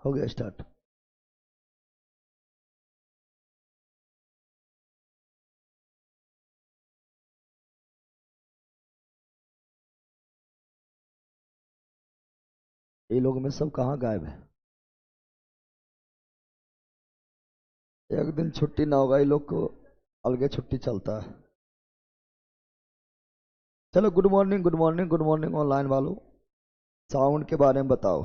हो गया स्टार्ट। ये लोग में सब कहाँ गायब है? एक दिन छुट्टी ना होगा, ये लोग को अलगे छुट्टी चलता है। चलो, good morning good morning good morning online वालों। साउंड के बारे में बताओ।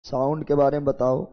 साउंड के बारे में बताओ।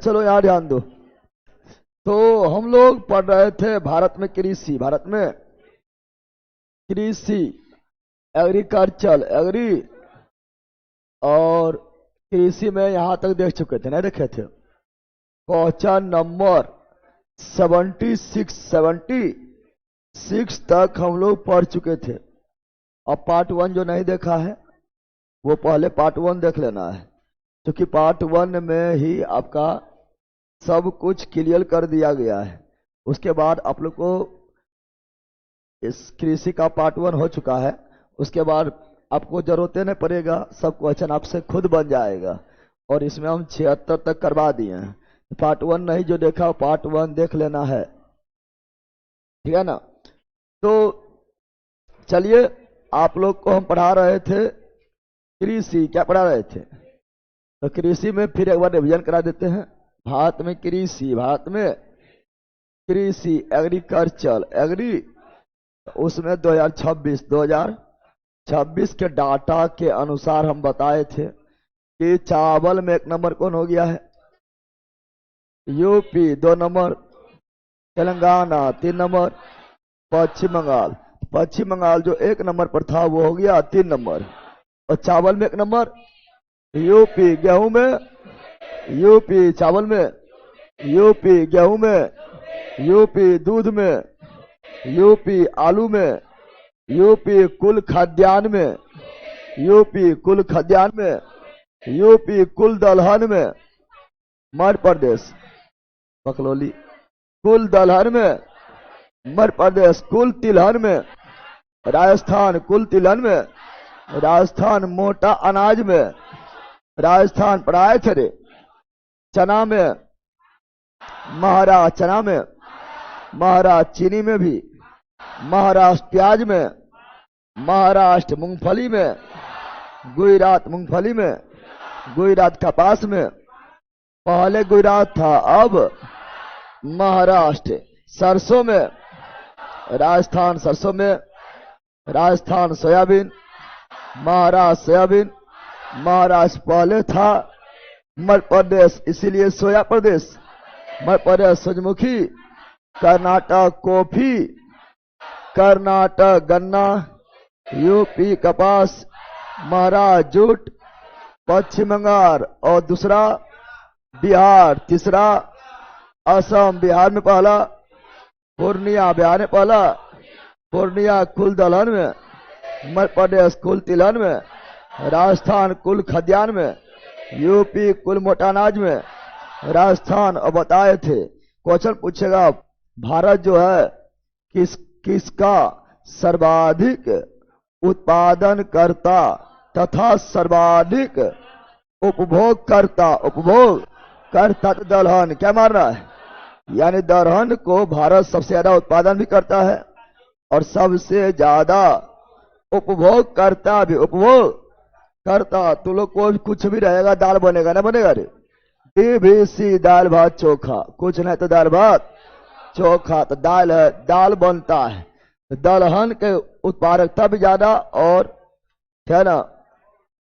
चलो यहाँ ध्यान दो। तो हम लोग पढ़ रहे थे भारत में कृषि, भारत में कृषि, एग्रीकल्चर, एग्री, और कृषि में यहां तक देख चुके थे, नहीं देखे थे? क्वेश्चन नंबर 76 तक हम लोग पढ़ चुके थे। अब पार्ट 1 जो नहीं देखा है वो पहले पार्ट 1 देख लेना है, क्योंकि पार्ट 1 में ही आपका सब कुछ क्लियर कर दिया गया है। उसके बाद आप लोग को इस कृषि का पार्ट 1 हो चुका है, उसके बाद आपको जरूरत नहीं पड़ेगा, सब क्वेश्चन आपसे खुद बन जाएगा। और इसमें हम 76 तक करवा दिए हैं। पार्ट 1 नहीं जो देखा पार्ट 1 देख लेना है, ठीक है ना? तो चलिए, आप लोग को हम पढ़ा रहे थे कृषि। क्या पढ़ा रहे थे? तो कृषि में फिर एक बार रिवीजन करा देते हैं। भारत में कृषि, भारत में कृषि, एग्रीकल्चर, एग्री, उसमें 2026 के डाटा के अनुसार हम बताए थे कि चावल में 1 नंबर कौन हो गया है? यूपी, 2 नंबर तेलंगाना, 3 नंबर पश्चिम बंगाल। पश्चिम बंगाल जो 1 नंबर पर था वो हो गया 3 नंबर। और चावल में 1 नंबर यूपी, गेहूं में यूपी, चावल में यूपी, गेहूं में यूपी, दूध में यूपी, आलू में यूपी, कुल खाद्यान्न में यूपी, कुल खाद्यान्न में यूपी, कुल दलहन में मध्य प्रदेश, बकलौली, कुल दलहन में मध्य प्रदेश, कुल तिलहन में राजस्थान, कुल तिलहन में राजस्थान, मोटा अनाज में राजस्थान, पढ़ाए थे रे, चना में महाराष्ट्र, चना में महाराष्ट्र, चीनी में भी महाराष्ट्र, प्याज में महाराष्ट्र, मूंगफली में गुजरात, मूंगफली में गुजरात, कपास में पहले गुजरात था अब महाराष्ट्र, सरसों में राजस्थान, सरसों में राजस्थान, सोयाबीन महाराष्ट्र, सोयाबीन महाराष्ट्र पहले था मध्य प्रदेश, इसीलिए सोया प्रदेश, मध्य प्रदेश सूरजमुखी, कर्नाटक कॉफी, कर्नाटक गन्ना, यूपी कपास, महाराष्ट्र जूट, पश्चिम बंगाल और दूसरा बिहार, तीसरा असम, बिहार में पहला, पूर्णिया बिहार में पहला, पूर्णिया कुल दलहन में, मध्य प्रदेश कुल तिलहन में, राजस्थान कुल खाद्यान्न में, यूपी कुल मोटा अनाज में, राजस्थान। और बताए थे क्वेश्चन पूछेगा भारत जो है किसका सर्वाधिक उत्पादन करता तथा सर्वाधिक उपभोग करता, उपभोग करता तो दलहन, क्या मारना है, यानी दलहन को भारत सबसे ज्यादा उत्पादन भी करता है और सबसे ज्यादा उपभोग करता भी, उपभोग करता। तो लोग को कुछ भी रहेगा, दाल बनेगा ना बनेगा रे, DVC दाल भात चोखा, कुछ नहीं तो दाल भात चोखा, तो दाल है, दाल बनता है। तो दलहन के उत्पादकता भी ज्यादा और है ना,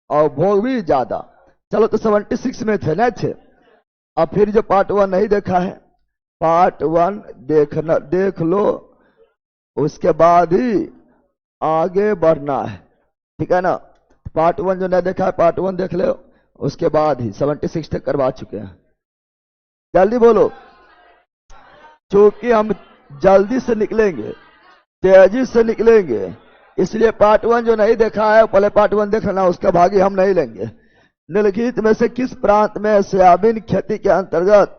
और भोग भी ज्यादा। चलो तो 76 में थे ना थे। अब फिर जो पार्ट 1 नहीं देखा है, पार्ट 1 देखना, देख लो, उसके बाद ही आगे बढ़ना है, ठीक है ना। पार्ट 1 जो नहीं देखा है, पार्ट 1 देख लो, उसके बाद ही 76 तक करवा चुके हैं। जल्दी बोलो, क्योंकि हम जल्दी से निकलेंगे, तेजी से निकलेंगे, इसलिए पार्ट 1 जो नहीं देखा है पहले पार्ट 1 देख लेना, उसका भागी हम नहीं लेंगे। निम्नलिखित में से किस प्रांत में सोयाबीन खेती के अंतर्गत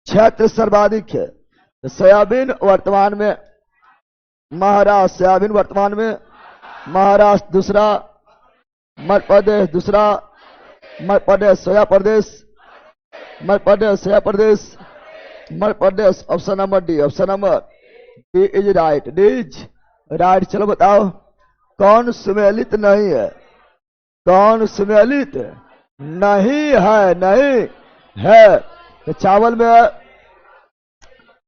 क्षेत्र सर्वाधिक है? तो सोयाबीन वर्तमान में महाराष्ट्र, सोयाबीन वर्तमान में महाराष्ट्र दूसरा, मध्य प्रदेश दूसरा, मध्य प्रदेश सोया प्रदेश, मध्य प्रदेश सोया प्रदेश, Madhya Pradesh. Option number D, option number D is right, D is right. चलो बताओ कौन सुमेलित नहीं है, कौन सुमेलित नहीं है, नहीं है। तो चावल में,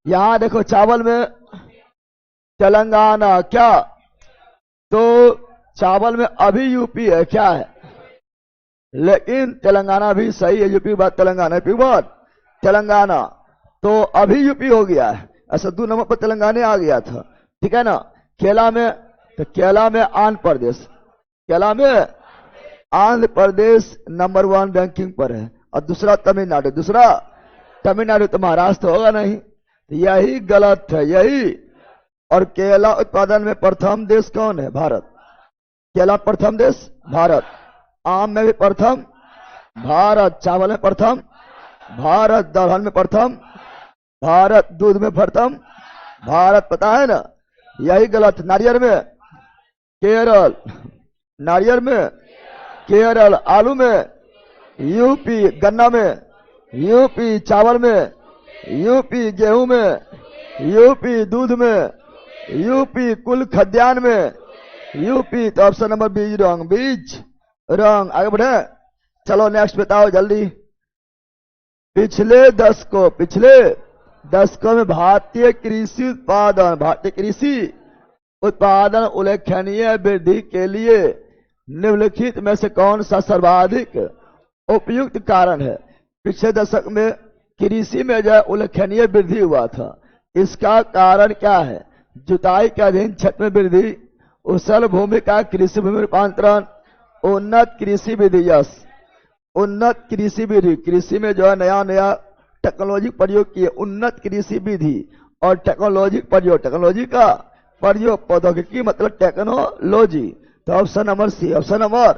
यहां देखो चावल में तेलंगाना, क्या, तो चावल में अभी यूपी है, क्या है, लेकिन तेलंगाना भी सही है, यूपी बात तेलंगाना, यूपी बात तेलंगाना, तो अभी यूपी हो गया है, ऐसा 2 नंबर पर तेलंगाना आ गया था, ठीक है ना। केला में, तो केला में आंध्र प्रदेश, केला में आंध्र प्रदेश नंबर 1 रैंकिंग पर है, और दूसरा तमिलनाडु, दूसरा तमिलनाडु, तो महाराष्ट्र होगा नहीं, तो यही गलत है, यही। और केला उत्पादन में प्रथम देश कौन है? भारत। केला प्रथम देश भारत, आम में भी प्रथम भारत, चावल में प्रथम भारत, दलहन में प्रथम भारत, दूध में प्रथम भारत, पता है ना, यही गलत। नारियल में केरल, नारियल में केरल, आलू में यूपी, गन्ना में यूपी, चावल में यूपी, गेहूं में यूपी, दूध में यूपी, कुल खाद्यान्न में यूपी। तो ऑप्शन नंबर बीज रंग, बीज रंग। आगे बढ़े, चलो नेक्स्ट बताओ जल्दी। पिछले दशकों में भारतीय कृषि उत्पादन उल्लेखनीय वृद्धि के लिए निम्नलिखित में से कौन सा सर्वाधिक उपयुक्त कारण है? पिछले दशक में कृषि में जो उल्लेखनीय वृद्धि हुआ था, इसका कारण क्या है? जुताई के अधीन क्षेत्र में वृद्धि, उसल भूमि का कृषि भूमि रूपांतरण, उन्नत कृषि विधि। यस, उन्नत कृषि विधि, कृषि में जो है नया नया टेक्नोलॉजी प्रयोग किए, उन्नत कृषि विधि और टेक्नोलॉजी प्रयोग, टेक्नोलॉजी का प्रयोग, प्रौद्योगिकी मतलब टेक्नोलॉजी। तो option number C, option number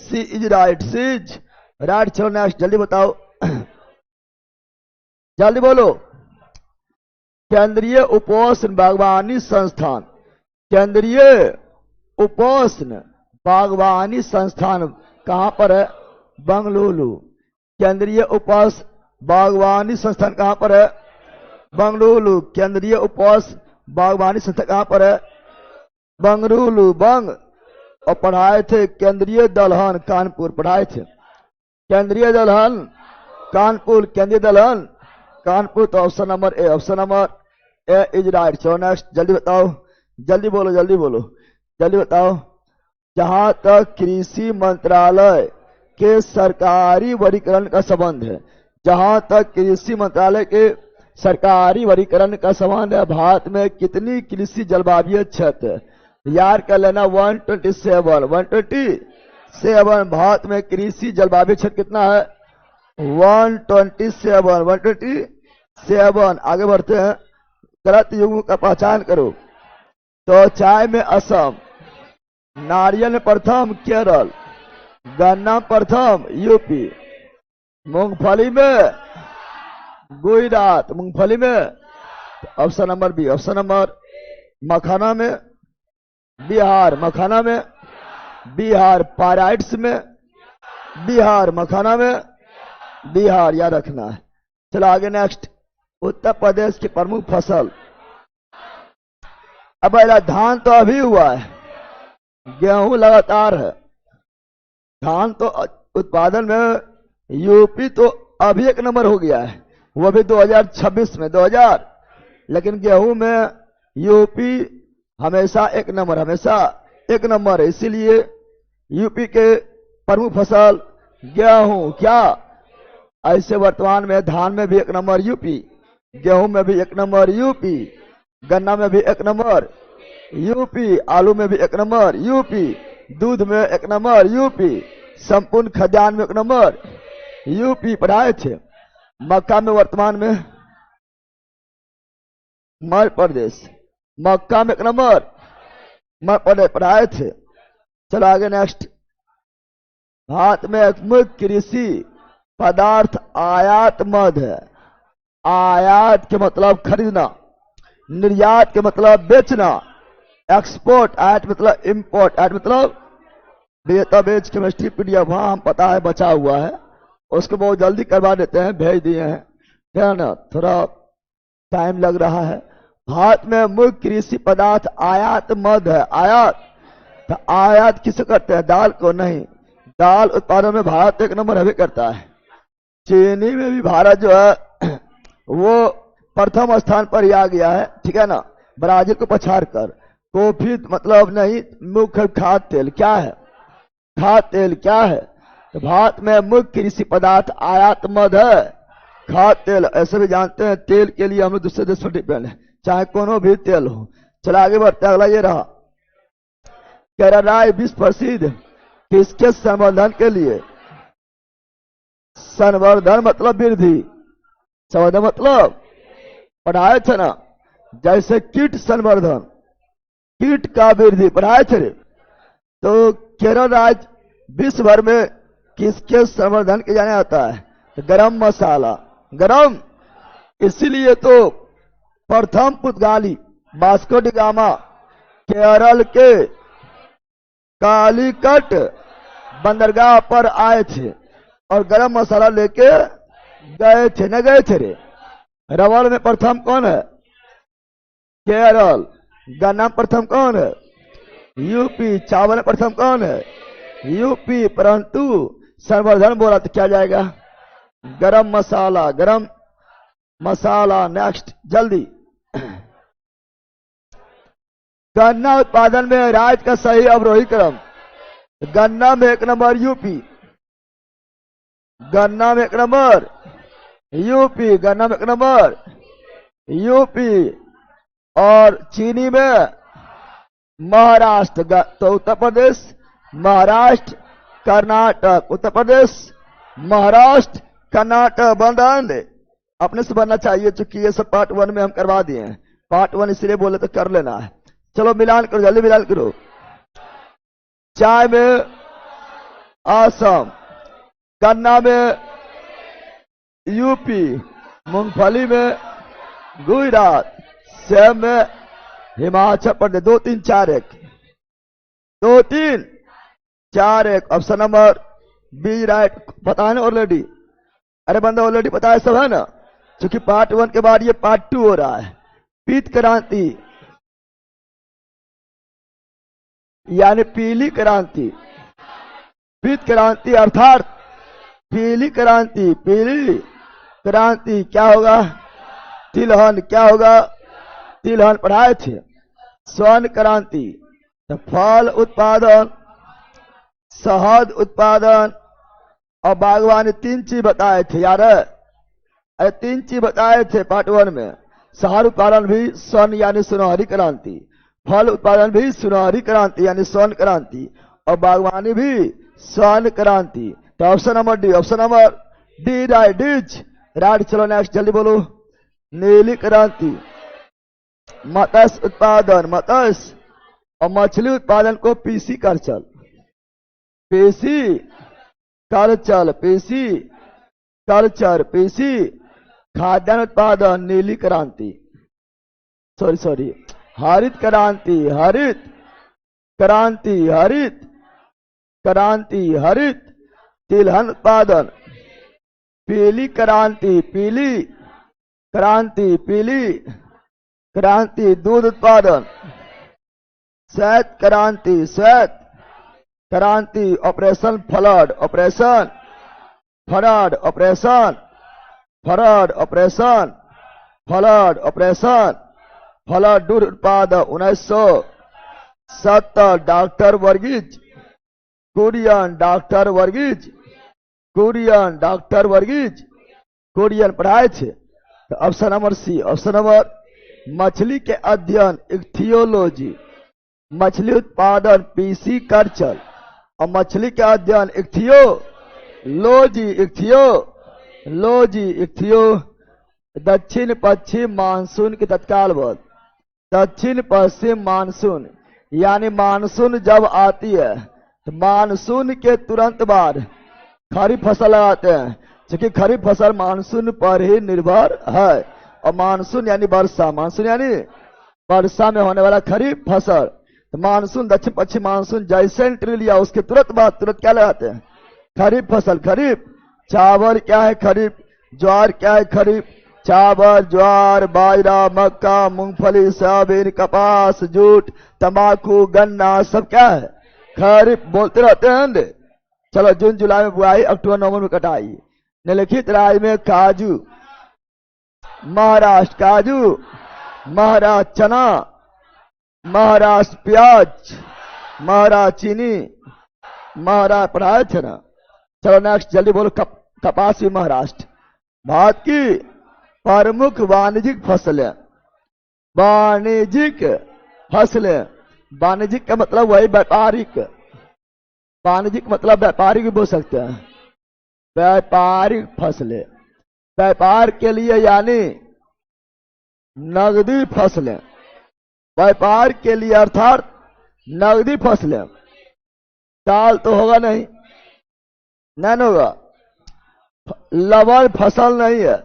C is right, C is right. चलो नेक्स्ट जल्दी बताओ, जल्दी बोलो। केंद्रीय उपोष्ण बागवानी संस्थान, केंद्रीय उपोष्ण बागवानी संस्थान कहां पर है? बंगलुरु। केंद्रीय उपोष्ण बागवानी संस्थान कहां पर है? बंगलुरु। केंद्रीय उपोष्ण बागवानी संस्थान कहां पर है? बंगलुरु, बंग। और पढ़ाए थे केंद्रीय दलहन कानपुर, पढ़ाए थे केंद्रीय दलहन कानपुर, केंद्रीय दलहन कानपुर। तो option number A, option number A is right. चलो नेक्स्ट जल्दी बताओ, जल्दी बोलो, जल्दी बोलो, जल्दी बताओ। जहां तक कृषि मंत्रालय के सरकारी वर्गीकरण का संबंध है, जहां तक कृषि मंत्रालय के सरकारी वर्गीकरण का संबंध है, भारत में कितनी कृषि जलवायु क्षेत्र है? याद कर लेना 127 भारत में कृषि जलवायु क्षेत्र कितना है? 127। आगे बढ़ते हैं, गलत युग्म का पहचान करो। तो चाय में असम, नारियल में प्रथम केरल, गन्ना प्रथम यूपी, मूंगफली में गुजरात, मूंगफली में option number B, option number makhana में बिहार, मखाना में बिहार, पाराइट्स में बिहार, मखाना में बिहार, याद रखना है। चलो आगे नेक्स्ट, उत्तर प्रदेश की प्रमुख फसल। अब पहला धान तो अभी हुआ है, गेहूं लगातार है। धान तो उत्पादन में यूपी तो अभी एक नंबर हो गया है, वो भी 2026 में 2000, लेकिन गेहूं में यूपी हमेशा एक नंबर, हमेशा एक नंबर है। इसीलिए यूपी के प्रमुख फसल गेहूं। क्या ऐसे वर्तमान में धान में भी एक नंबर यूपी, गेहूं में भी एक नंबर यूपी, गन्ना में भी एक नंबर यूपी, आलू में भी एक नंबर यूपी, दूध में एक नंबर यूपी, संपूर्ण खाद्यान्न में एक नंबर यूपी पढ़ाए थे। मक्का में वर्तमान में मध्य प्रदेश, मक्का में एक नंबर मध्य प्रदेश पढ़ाए थे। चलो आगे नेक्स्ट, भारत में एक मुख्य कृषि पदार्थ आयात मद है। आयात के मतलब खरीदना, निर्यात के मतलब बेचना, एक्सपोर्ट, आयात मतलब इंपोर्ट, आयात मतलब डेटाबेस केमिस्ट्री पीडीएफ वहां हम पता है बचा हुआ है, उसको बहुत जल्दी करवा देते हैं, भेज दिए हैं, क्या ना, थोड़ा टाइम लग रहा है। भारत में मुख्य कृषि पदार्थ आयात मद है। आयात तो आयात किसे करते हैं? दाल को नहीं, दाल उत्पादन में भारत एक नंबर हवे करता है। चीनी में भी भारत जो है वो प्रथम स्थान पर ही आ गया है, ठीक है ना, ब्राजील को पछाड़ कर। कॉफी मतलब नहीं, मुख्य खाद्य तेल क्या है? खाद्य तेल क्या है? तो भारत में मुख्य कृषि पदार्थ आयात मद है, खाद्य तेल। ऐसे भी जानते हैं तेल के लिए हम लोग दूसरे देश पर डिपेंड है, चाहे कोनो भी तेल हो। चलो आगे बढ़ते हैं, अगला ये रहा, केरला विश्व प्रसिद्ध किसके संवर्धन के लिए? संवर्धन मतलब वृद्धि, संवर्धन मतलब पढ़ाए थे ना, जैसे कीट संवर्धन, कीट का वृद्धि पढ़ाए थे। तो केरल राज्य विश्व भर में किसके संवर्धन के जाने आता है? गरम मसाला, गरम। इसीलिए तो प्रथम पुर्तगाली वास्को डी गामा केरल के कालीकट बंदरगाह पर आए थे और गरम मसाला लेके गए थे, न गए थे रे? रबड़ में प्रथम कौन है? केरल। गन्ना प्रथम कौन है? यूपी। चावल में प्रथम कौन है? यूपी। परंतु संवर्धन बोला तो क्या जाएगा? गरम मसाला, गरम मसाला। नेक्स्ट जल्दी, गन्ना उत्पादन में राज्य का सही अवरोही क्रम। गन्ना में एक नंबर यूपी, गन्ना में एक नंबर यूपी, गन्ना में एक नंबर यूपी। और चीनी में महाराष्ट्र, तो उत्तर प्रदेश, महाराष्ट्र, कर्नाटक। उत्तर प्रदेश, महाराष्ट्र, कर्नाटक। बंद अपने से बनना चाहिए, चूंकि ये सब पार्ट 1 में हम करवा दिए हैं, पार्ट 1 इसलिए बोले तो कर लेना है। चलो मिलान करो, जल्दी मिलान करो। चाय में असम, गन्ना में यूपी, मूंगफली में गुजरात, सेब में Himachal Pradesh. 2 3 4 1, 2 3 4 1। Option number B right. पता है ना ऑलरेडी? अरे बंदा ऑलरेडी पता है, सब है ना? क्योंकि पार्ट 1 के बाद ये पार्ट 2 हो रहा है। पीत क्रांति यानी पीली क्रांति, पीत क्रांति अर्थात पीली क्रांति, पीली क्रांति क्या होगा? तिलहन। क्या होगा? तिलहन पढ़ाए थे। स्वर्ण क्रांति तो फल उत्पादन, शहद उत्पादन और बागवानी। 3 चीज बताए थे यार, अरे 3 चीज बताए थे पार्ट 1 में। शहद उत्पादन भी स्वर्ण यानी सुनहरी क्रांति, फल उत्पादन भी सुनहरी क्रांति यानी स्वर्ण क्रांति, और बागवानी भी स्वर्ण क्रांति। तो option number D, option number D right, D is right. चलो नेक्स्ट जल्दी बोलो। नीली क्रांति मत्स्य उत्पादन, मत्स्य और मछली उत्पादन को PC culture, PC culture, PC culture, PC खाद्यान्न उत्पादन। नीली क्रांति, सॉरी हरित क्रांति, हरित क्रांति, हरित क्रांति, हरित तिलहन उत्पादन, पीली क्रांति, पीली क्रांति, पीली क्रांति दूध उत्पादन। श्वेत क्रांति, श्वेत क्रांति operation flood, operation flood, operation flood, operation flood, operation flood दूध उत्पादन 1970। Doctor Varghese Kurien, doctor Varghese Kurien, doctor Varghese Kurien पढ़ाए थे। तो option number C, option number मछली के अध्ययन इक्थियोलॉजी, मछली उत्पादन पीसी कर्चल, और मछली के अध्ययन इक्थियोलॉजी, इक्थियोलॉजी, इक्थियो। दक्षिण पश्चिम मानसून की तत्काल बाद, दक्षिण पश्चिम मानसून यानी मानसून जब आती है तो मानसून के तुरंत बाद खरीफ फसल लगाते हैं, क्योंकि खरीफ फसल मानसून पर ही निर्भर है। और मानसून यानी वर्षा, मानसून यानी वर्षा में होने वाला खरीफ फसल। तो मानसून दक्षिण पश्चिम मानसून जैसे एंट्री लिया उसके तुरंत बाद तुरंत क्या लगाते हैं? खरीफ फसल। खरीफ चावल क्या है? खरीफ। ज्वार क्या है? खरीफ। चावल, ज्वार, बाजरा, मक्का, मूंगफली, सोयाबीन, कपास, जूट, तंबाकू, गन्ना सब क्या है? खरीफ। बोलते रहते हैं। चलो, जून जुलाई में बुआई, अक्टूबर नवंबर में कटाई। निम्नलिखित राज्य में काजू, महाराष्ट्र काजू, महाराष्ट्र चना, महाराष्ट्र प्याज, महाराष्ट्र चीनी, महाराष्ट्र पढ़ाए थे ना। चलो नेक्स्ट जल्दी बोलो। कपास भी महाराष्ट्र। भारत की प्रमुख वाणिज्यिक फसलें, वाणिज्यिक फसलें, वाणिज्यिक का मतलब वही व्यापारिक, वाणिज्यिक मतलब व्यापारिक भी बोल सकते हैं। व्यापारिक फसलें, व्यापार के लिए यानी नगदी फसलें, व्यापार के लिए अर्थात नगदी फसलें। दाल तो होगा नहीं, नहीं होगा। लबर फसल नहीं है।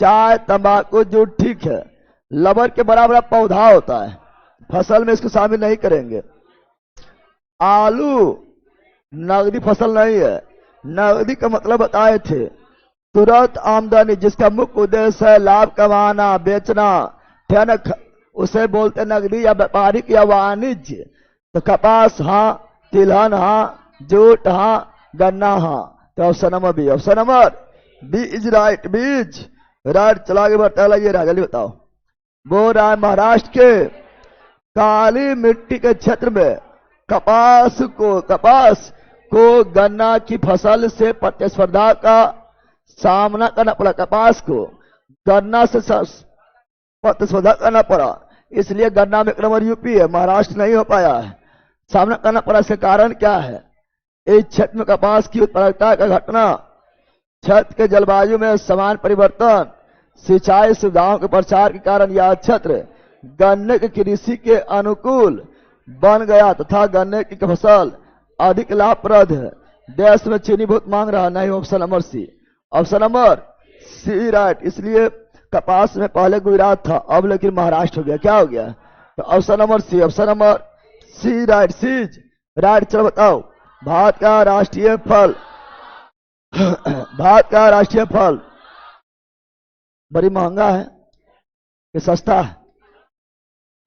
चाय, तंबाकू, जूट ठीक है, लबर के बराबर पौधा होता है, फसल में इसको शामिल नहीं करेंगे। आलू नगदी फसल नहीं है। नगदी का मतलब बताए थे, तुरंत आमदनी जिसका मुख्य उद्देश्य है लाभ कमाना, बेचना, उसे बोलते नगदी या व्यापारिक या वाणिज्य। तो कपास हाँ, तिलहन हाँ, जूट हाँ, गन्ना हाँ। तो option number B, option number B is right. B's right. चला आगे बढ़ता लगे रहा, जल्दी बताओ। बोल रहा है महाराष्ट्र के काली मिट्टी के क्षेत्र में कपास को गन्ना की फसल से प्रतिस्पर्धा का सामना करना पड़ा। कपास को गन्ना से प्रतिस्पर्धा करना पड़ा, इसलिए गन्ना में एक नंबर यूपी है, महाराष्ट्र नहीं हो पाया है। सामना करना पड़ा, इसका कारण क्या है? इस क्षेत्र में कपास की उत्पादकता का घटना, क्षेत्र के जलवायु में समान परिवर्तन, सिंचाई सुविधाओं के प्रचार के कारण यह क्षेत्र गन्ने की कृषि के अनुकूल बन गया तथा गन्ने की फसल अधिक लाभप्रद है। देश में चीनी बहुत मांग रहा नहीं। Option number C, option number C right. इसलिए कपास में पहले गुजरात था, अब लेकिन महाराष्ट्र हो गया। क्या हो गया? तो option number C, option number C right. C's right. चलो बताओ, भारत का राष्ट्रीय फल, भारत का राष्ट्रीय फल बड़ी महंगा है कि सस्ता है?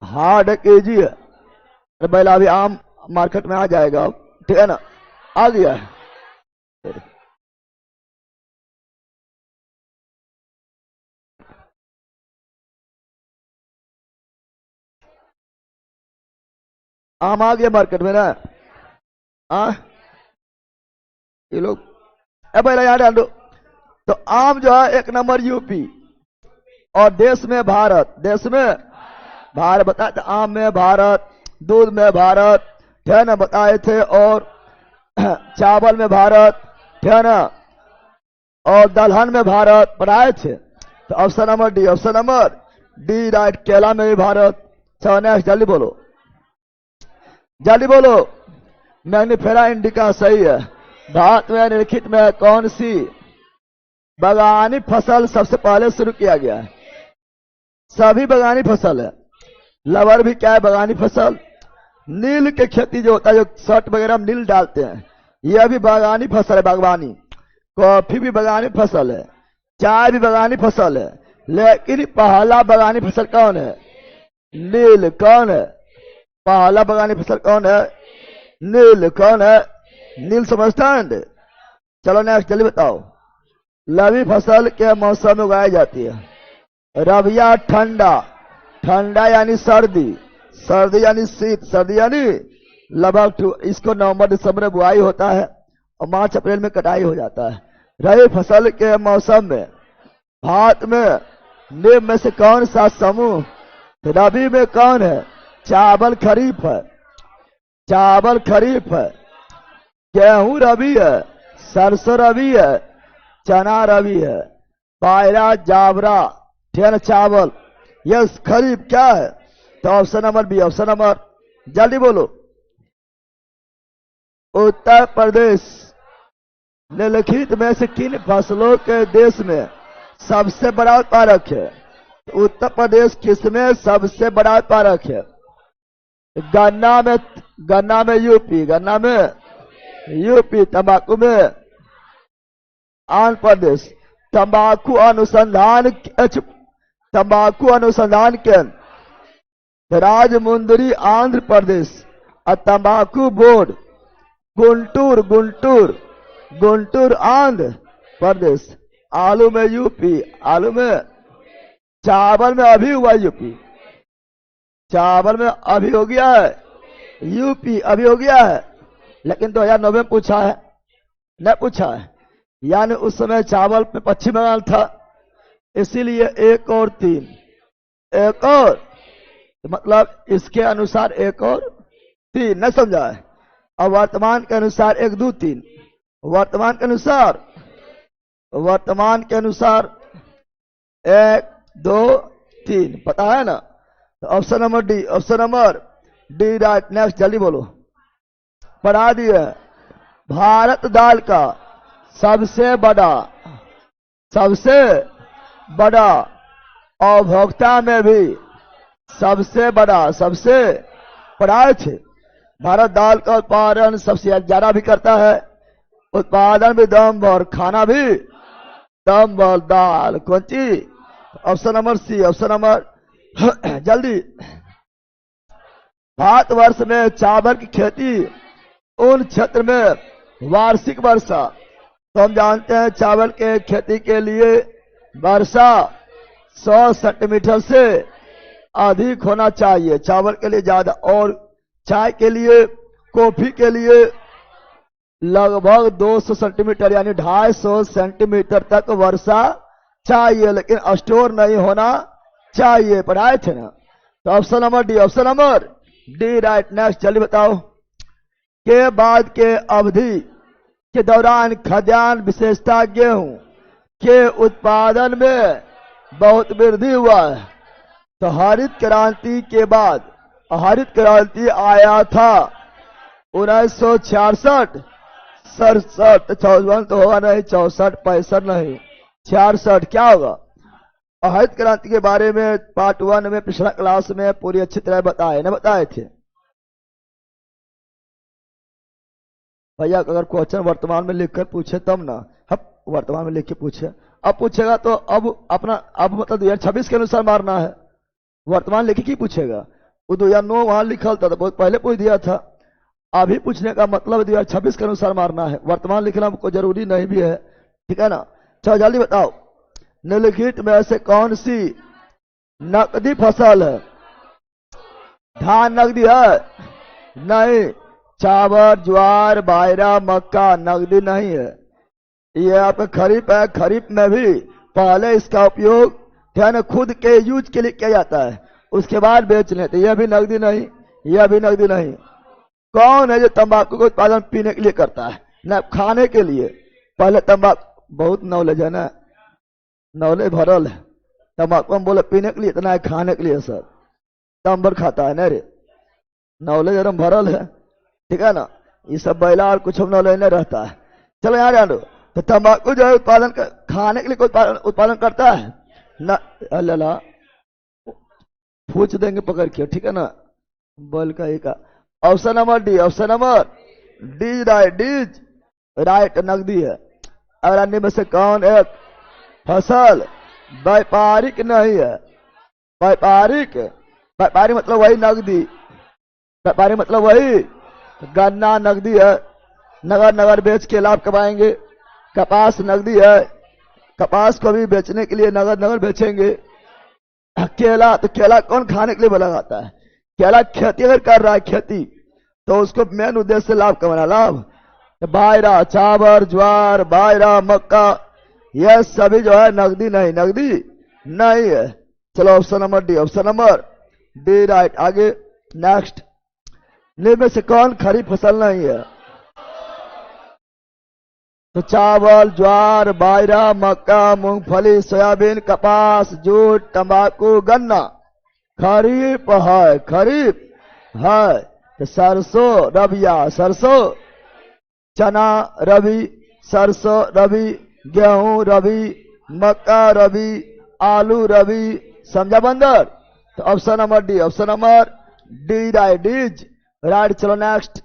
हार्ड केजी है। अरे पहला अभी आम मार्केट में आ जाएगा, ठीक है ना? आ गया है। आम आ गया मार्केट में ना। ये लोग पहला याद डाल दो। तो आम जो है एक नंबर यूपी, और देश में भारत, देश में भारत बताए थे। आम में भारत, दूध में भारत, है ना, बताए थे। और चावल में भारत, है ना, और दलहन में भारत पढ़ाए थे। तो option number D, option number D right. केला में भी भारत। चलो नेक्स्ट जल्दी बोलो, जल्दी बोलो। मैग्नीफेरा इंडिका सही है। भारत में निम्नलिखित में कौन सी बागानी फसल सबसे पहले शुरू किया गया है? सभी बागानी फसल है। लवर भी क्या है? बागानी फसल। नील के खेती जो होता है, जो शर्ट वगैरह में नील डालते हैं, यह भी बागानी फसल है, बागवानी। कॉफी भी बागानी फसल है, चाय भी बागानी फसल है, लेकिन पहला बागानी फसल कौन है? नील। कौन है पहला बागानी फसल? कौन है? नील। कौन है? नील। समझस्टैंड? चलो नेक्स्ट जल्दी बताओ। रबी फसल के मौसम में उगाई जाती है। रबिया ठंडा, ठंडा यानी सर्दी, सर्दी यानी शीत, सर्दी यानी लगभग इसको नवंबर दिसंबर में बुआई होता है और मार्च अप्रैल में कटाई हो जाता है। रबी फसल के मौसम में भारत में निम्न में से कौन सा समूह रबी में कौन है? चावल खरीफ है, चावल खरीफ है, गेहूं रबी है, सरसों रबी है, चना रबी है, बाजरा जावरा ठेन चावल यस खरीफ क्या है? तो option number B. Option number जल्दी बोलो। उत्तर प्रदेश निम्नलिखित में से किन फसलों के देश में सबसे बड़ा उत्पादक है? उत्तर प्रदेश किसमें सबसे बड़ा उत्पादक है? गन्ना में यूपी, गन्ना में यूपी, तंबाकू में आंध्र प्रदेश, तंबाकू अनुसंधान केंद्र राजमुंदरी आंध्र प्रदेश और तंबाकू बोर्ड गुंटूर आंध्र प्रदेश। आलू में यूपी, आलू में चावल में अभी हुआ यूपी, चावल में अभी हो गया है यूपी, अभी हो गया है, लेकिन 2009 में पूछा है, न पूछा है, यानी उस समय चावल में पश्चिम बंगाल था, इसीलिए 1 और 3, 1 और मतलब इसके अनुसार 1 और 3, न समझा है। और वर्तमान के अनुसार 1 2 3, वर्तमान के अनुसार 1 2 3, पता है ना? तो option number D, option number D right. Next जल्दी बोलो। पढ़ा दिए। भारत दाल का सबसे बड़ा उपभोक्ता में भी सबसे पढ़ाए थे। भारत दाल का उत्पादन सबसे ज्यादा भी करता है, उत्पादन भी दम भर, खाना भी दम भर। दाल कौन सी? Option number C, option number जल्दी। भारतवर्ष में चावल की खेती उन क्षेत्र में वार्षिक वर्षा, तो हम जानते हैं चावल के खेती के लिए वर्षा 100 सेंटीमीटर से अधिक होना चाहिए, चावल के लिए ज्यादा, और चाय के लिए, कॉफी के लिए लगभग 200 सेंटीमीटर यानी 250 सेंटीमीटर तक वर्षा चाहिए, लेकिन स्टोर नहीं होना चाहिए। पढ़ाए थे ना? तो option number D, option number D right. Next जल्दी बताओ। के बाद के अवधि के दौरान खाद्यान्न विशेषता गेहूं के उत्पादन में बहुत वृद्धि हुआ है। तो हरित क्रांति के बाद, हरित क्रांति आया था 1966, 67, 54 तो होगा नहीं, 64, 65 नहीं, 66 क्या होगा? हरित क्रांति के बारे में पार्ट 1 में पिछला क्लास में पूरी अच्छी तरह बताए थे भैया। अगर क्वेश्चन वर्तमान में लिखकर पूछे तब ना, वर्तमान में लिख के पूछे, अब पूछेगा तो अब मतलब 2026 के अनुसार मारना है, वर्तमान लिख के पूछेगा। वो 2009 वहां लिखल था तो बहुत पहले पूछ दिया था, अभी पूछने का मतलब 2026 के अनुसार मारना है, वर्तमान लिखना कोई जरूरी नहीं भी है, ठीक है ना? चलो जल्दी बताओ। निम्नलिखित में से कौन सी नकदी फसल है? धान नकदी है? नहीं। चावल, ज्वार, बाजरा, मक्का नकदी नहीं है। ये आपका खरीफ है, खरीफ में भी पहले इसका उपयोग खुद के यूज के लिए किया जाता है, उसके बाद बेच लेते, यह भी नकदी नहीं, यह भी नकदी नहीं। कौन है जो तंबाकू का उत्पादन पीने के लिए करता है, न खाने के लिए? पहले तंबाकू, बहुत नॉलेज है ना, नॉलेज भरल है। तंबाकू हम बोले पीने के लिए, इतना है खाने के लिए सर, दम भर खाता है ना रे, नॉलेज एकदम भरल है, ठीक है ना? ये सब बैला और कुछ नॉलेज नहीं रहता है। चलो यहाँ जानो। तो तंबाकू जो है उत्पादन खाने के लिए कोई उत्पादन करता है ना? अल्लाह पूछ देंगे पकड़ के, ठीक है ना? बोल का एक option number D, option number D right, D right नकदी है। और अन्य में से कौन एक फसल व्यापारिक नहीं है? व्यापारिक, व्यापारी मतलब वही नगदी, व्यापारी मतलब वही गन्ना नगदी है, नगर नगर बेच के लाभ कमाएंगे। कपास नगदी है, कपास को भी बेचने के लिए नगर नगर बेचेंगे। केला, तो केला कौन खाने के लिए लगाता है? केला खेती अगर कर रहा है खेती, तो उसको मेन उद्देश्य से लाभ कमाना, लाभ। बाजरा, चावल, ज्वार, बाजरा, मक्का, यह सभी जो है नगदी नहीं, नगदी नहीं है। चलो option number D, option number D right. आगे नेक्स्ट, निम्न में से कौन खरीफ फसल नहीं है? तो चावल, ज्वार, बाजरा, मक्का, मूंगफली, सोयाबीन, कपास, जूट, तंबाकू, गन्ना खरीफ है, खरीफ है। तो सरसों रबिया, सरसों, चना रबी, सरसों रबी, गेहूं रबी, मक्का रबी, आलू रबी। समझा बंदर? तो option number D, option number D right, D is right. चलो नेक्स्ट,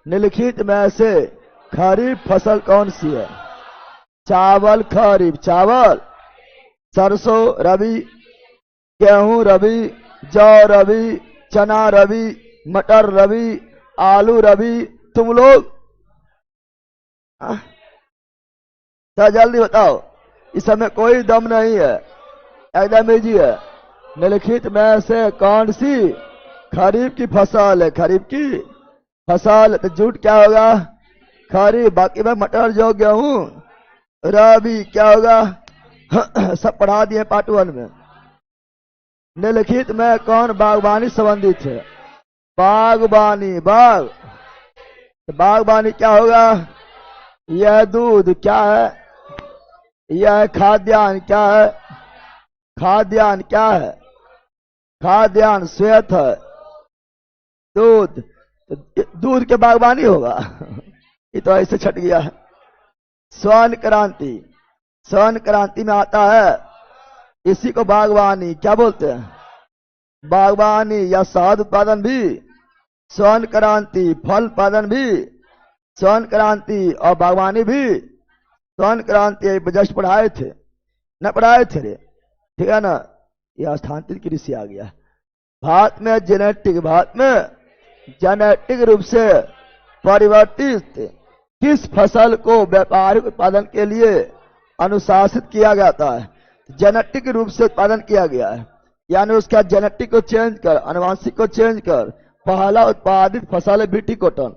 निम्नलिखित में से खरीफ फसल कौन सी है? चावल खरीफ, चावल। सरसों रबी, गेहूं रबी, जौ रबी, चना रबी, मटर रबी, आलू रबी। तुम लोग तो जल्दी बताओ, इस समय कोई दम नहीं है, एकदम इजी है। निम्नलिखित में से कौन सी खरीफ की फसल है? खरीफ की फसल। तो जूट क्या होगा? खरीफ। बाकी में मटर, जौ, गेहूं रबी क्या होगा? सब पढ़ा दिए पार्ट 1 में। निम्नलिखित में कौन बागवानी संबंधित है? बागवानी, बाग, बागवानी क्या होगा? यह दूध क्या है? यह खाद्यान्न क्या है? खाद्यान्न क्या है? खाद्यान्न श्वेत है, दूध, दूध के बागवानी होगा। ये तो ऐसे छट गया है। स्वर्ण क्रांति, स्वर्ण क्रांति में आता है, इसी को बागवानी क्या बोलते हैं? बागवानी या शहद उत्पादन भी स्वर्ण क्रांति, फल उत्पादन भी स्वर्ण क्रांति और बागवानी भी स्वर्ण क्रांति। जस्ट पढ़ाए थे, न पढ़ाए थे रे, ठीक है ना? यह स्थानांतरित कृषि आ गया। भारत में जेनेटिक, भारत में जेनेटिक रूप से परिवर्तित किस फसल को व्यापारिक उत्पादन के लिए अनुशासित किया जाता है? जेनेटिक रूप से उत्पादन किया गया है, यानी उसका जेनेटिक को चेंज कर, अनुवांशिक को चेंज कर। पहला उत्पादित फसल है बीटी कॉटन,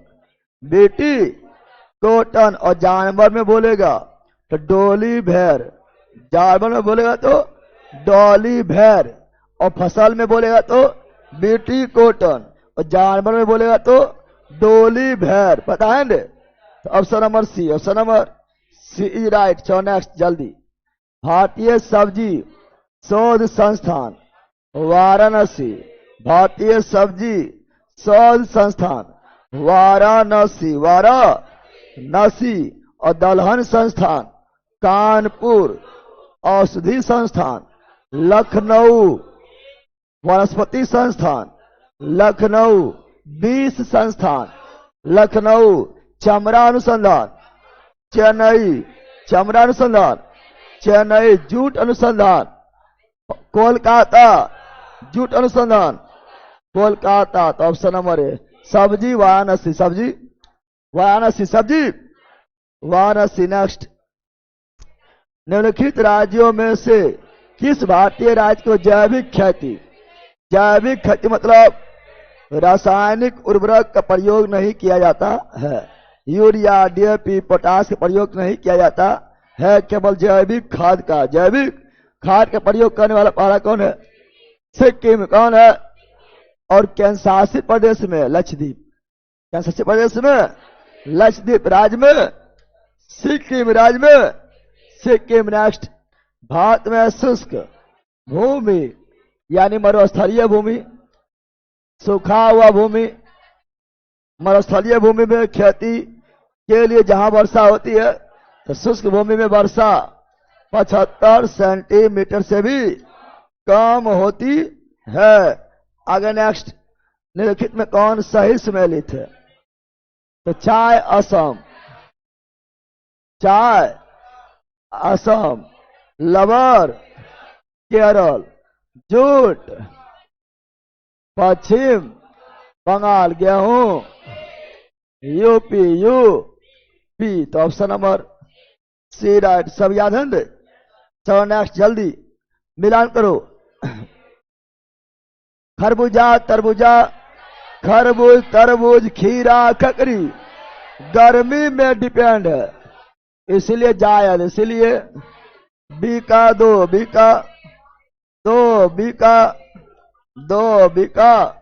बीटी कॉटन। और जानवर में बोलेगा तो डोली भेड़, जानवर में बोलेगा तो डोली भेड़, और फसल में बोलेगा तो बीटी कॉटन, और जानवर में बोलेगा तो डोली भेड़। पता है ना? तो option number C, option number C right. चलो नेक्स्ट जल्दी, भारतीय सब्जी शोध संस्थान वाराणसी, भारतीय सब्जी शोध संस्थान वाराणसी, वाराणसी। और दलहन संस्थान कानपुर, औषधि संस्थान लखनऊ, वनस्पति संस्थान लखनऊ, बीज संस्थान लखनऊ, चमड़ा अनुसंधान चेन्नई, चमड़ा अनुसंधान चेन्नई, जूट अनुसंधान कोलकाता, जूट अनुसंधान कोलकाता। तो ऑप्शन नंबर है सब्जी वाराणसी, सब्जी वाराणसी, सब्जी वाराणसी। नेक्स्ट, निम्नलिखित राज्यों में से किस भारतीय राज्य को जैविक खेती, जैविक खेती मतलब रासायनिक उर्वरक का प्रयोग नहीं किया जाता है, यूरिया, डीएपी, पोटास का प्रयोग नहीं किया जाता है, केवल जैविक खाद का, जैविक खाद का प्रयोग करने वाला पहला कौन है? सिक्किम। कौन है? और केंद्र शासित प्रदेश में लक्षद्वीप, केंद्र शासित प्रदेश में लक्षद्वीप राज्य में, सिक्किम राज्य में सिक्किम। नेक्स्ट, भारत में शुष्क भूमि यानी मरुस्थलीय भूमि, सूखा हुआ भूमि, मरुस्थलीय भूमि में खेती के लिए जहां वर्षा होती है, तो शुष्क भूमि में वर्षा 75 सेंटीमीटर से भी कम होती है। आगे नेक्स्ट, निम्नलिखित में कौन सही सम्मिलित है? तो चाय असम, चाय असम, लबर, केरल, जूट, पश्चिम बंगाल, गेहूं, यूपी, यूपी। तो ऑप्शन नंबर सी राइट। सब याद है ना? चलो नेक्स्ट, जल्दी मिलान करो। खरबूजा, तरबूजा, खरबूज, तरबूज, खीरा, ककड़ी गर्मी में डिपेंड है, इसलिए जायद, इसलिए बी का दो, बी का दो, बी का दो, बी का।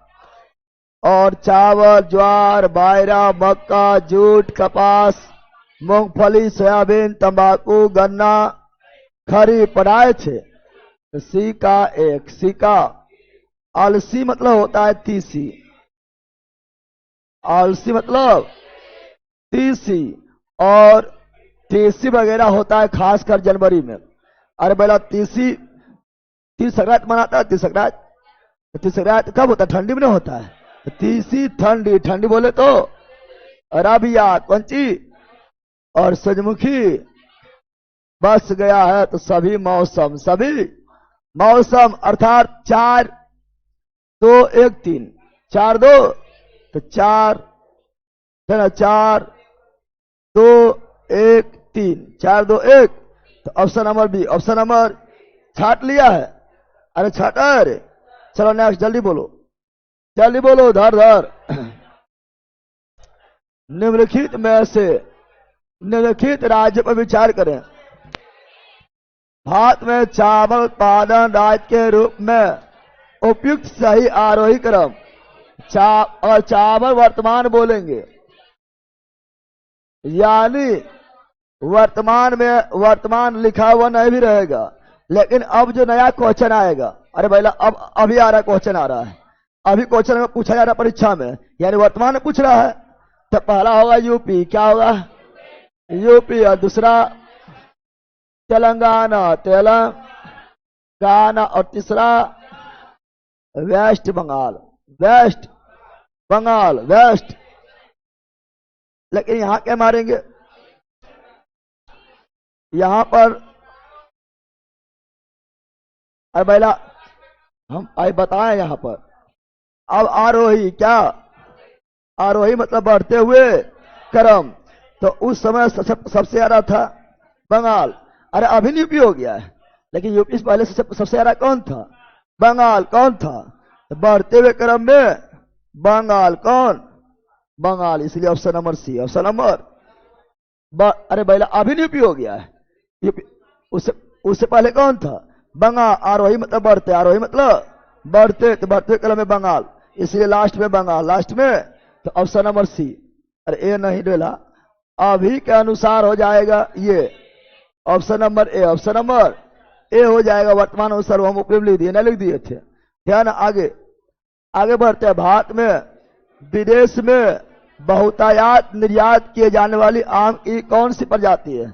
और चावल, ज्वार, बाजरा, मक्का, जूट, कपास, मूंगफली, सोयाबीन, तंबाकू, गन्ना, खरी पढ़ाए थे। तो सी का एक, सी का। अलसी मतलब होता है तीसी, अलसी मतलब तीसी, और तीसी वगैरह होता है खासकर जनवरी में। अरे बेला तीसी, तीस संक्रांत मनाता है, तीस संक्रांत। तीस संक्रांत कब होता है? ठंडी में होता है। तीसी ठंडी, ठंडी बोले तो अराबिया, कंची और सूरजमुखी बस गया है। तो सभी मौसम, सभी मौसम अर्थात 4 2 1 3, 4 2 तो 4 है ना, 4 2 1 3, 4 2 1। तो option number B, option number छाट लिया है। अरे छाटा है, अरे चलो नेक्स्ट, जल्दी बोलो, जल्दी बोलो, धर धर। निम्नलिखित में से निम्नलिखित राज्य पर विचार करें। भारत में चावल उत्पादन राज्य के रूप में उपयुक्त सही आरोही क्रम। और चावल वर्तमान बोलेंगे, यानी वर्तमान में वर्तमान लिखा हुआ नहीं भी रहेगा, लेकिन अब जो नया क्वेश्चन आएगा, अरे भैया अब अभी आ रहा क्वेश्चन, आ रहा है अभी क्वेश्चन में पूछा जा रहा परीक्षा में, यानी वर्तमान में पूछ रहा है। तो पहला होगा यूपी, क्या होगा? यूपी। और दूसरा तेलंगाना, तेलंगाना। और तीसरा West Bengal, West Bengal, West. लेकिन यहां क्या मारेंगे? यहां पर अरे भैया हम आई बताएं यहां पर। अब आरोही, क्या आरोही मतलब बढ़ते हुए क्रम। तो उस समय सबसे ज्यादा था बंगाल। अरे अभी यूपी हो गया है, लेकिन यूपी से पहले सबसे ज्यादा कौन था? बंगाल। कौन था? तो बढ़ते हुए क्रम में बंगाल। कौन? बंगाल। इसलिए option number C, option number. अरे भैया अभी यूपी हो गया है, यूपी। उससे पहले कौन था? बंगाल। आरोही मतलब बढ़ते, आरोही मतलब बढ़ते, तो बढ़ते क्रम में बंगाल, इसलिए लास्ट में बंगाल, लास्ट में। तो ऑप्शन नंबर सी। अरे ए नहीं डेला, अभी के अनुसार हो जाएगा ये option number A, option number A हो जाएगा। वर्तमान अनुसार हम ऊपर लिख दिए, ना लिख दिए थे, ध्यान। आगे आगे बढ़ते हैं। भारत में विदेश में बहुतायात निर्यात किए जाने वाली आम की कौन सी प्रजाति है?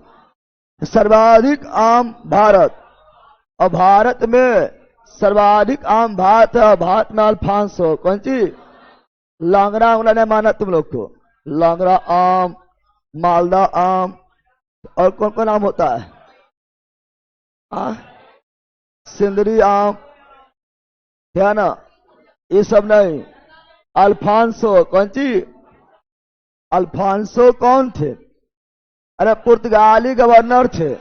सर्वाधिक आम भारत, और भारत में सर्वाधिक आम भारत है। भारत में अल्फांसो, कौन सी? लांगरा उंगला ने माना तुम लोग को, लांगरा आम, मालदा आम, और कौन कौन आम होता है? सिंदरी आम, ध्यान। ये सब नहीं, अल्फांसो, कौन सी? अल्फांसो कौन थे? अरे पुर्तगाली गवर्नर थे,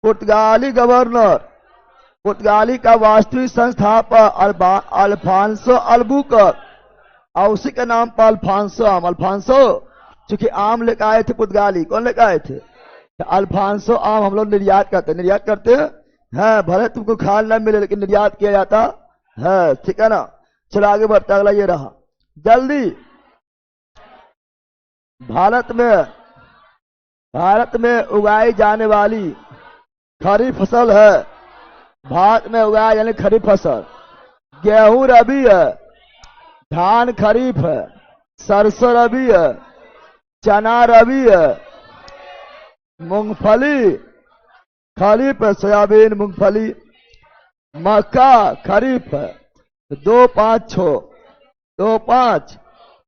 पुर्तगाली गवर्नर। पुर्तगाली का वास्तविक संस्थापक अल्फांसो अल्बुकर, और उसी के नाम पर अल्फांसो आम। अल्फांसो चूंकि आम लेकर आए थे पुर्तगाली, कौन लेकर आए थे? तो अल्फांसो आम हम लोग निर्यात करते, निर्यात करते हैं। भले तुमको खाल न मिले, लेकिन निर्यात किया जाता है, ठीक है ना। चलो आगे बढ़ता, अगला ये रहा, जल्दी। भारत में उगाई जाने वाली खरीफ फसल है, भारत में उगाया यानी खरीफ फसल। गेहूं रबी है, धान खरीफ है, सरसों रबी है, चना रबी है, मूंगफली खरीफ है, सोयाबीन, मूंगफली, मक्का खरीफ है। 2 5 6, 2 5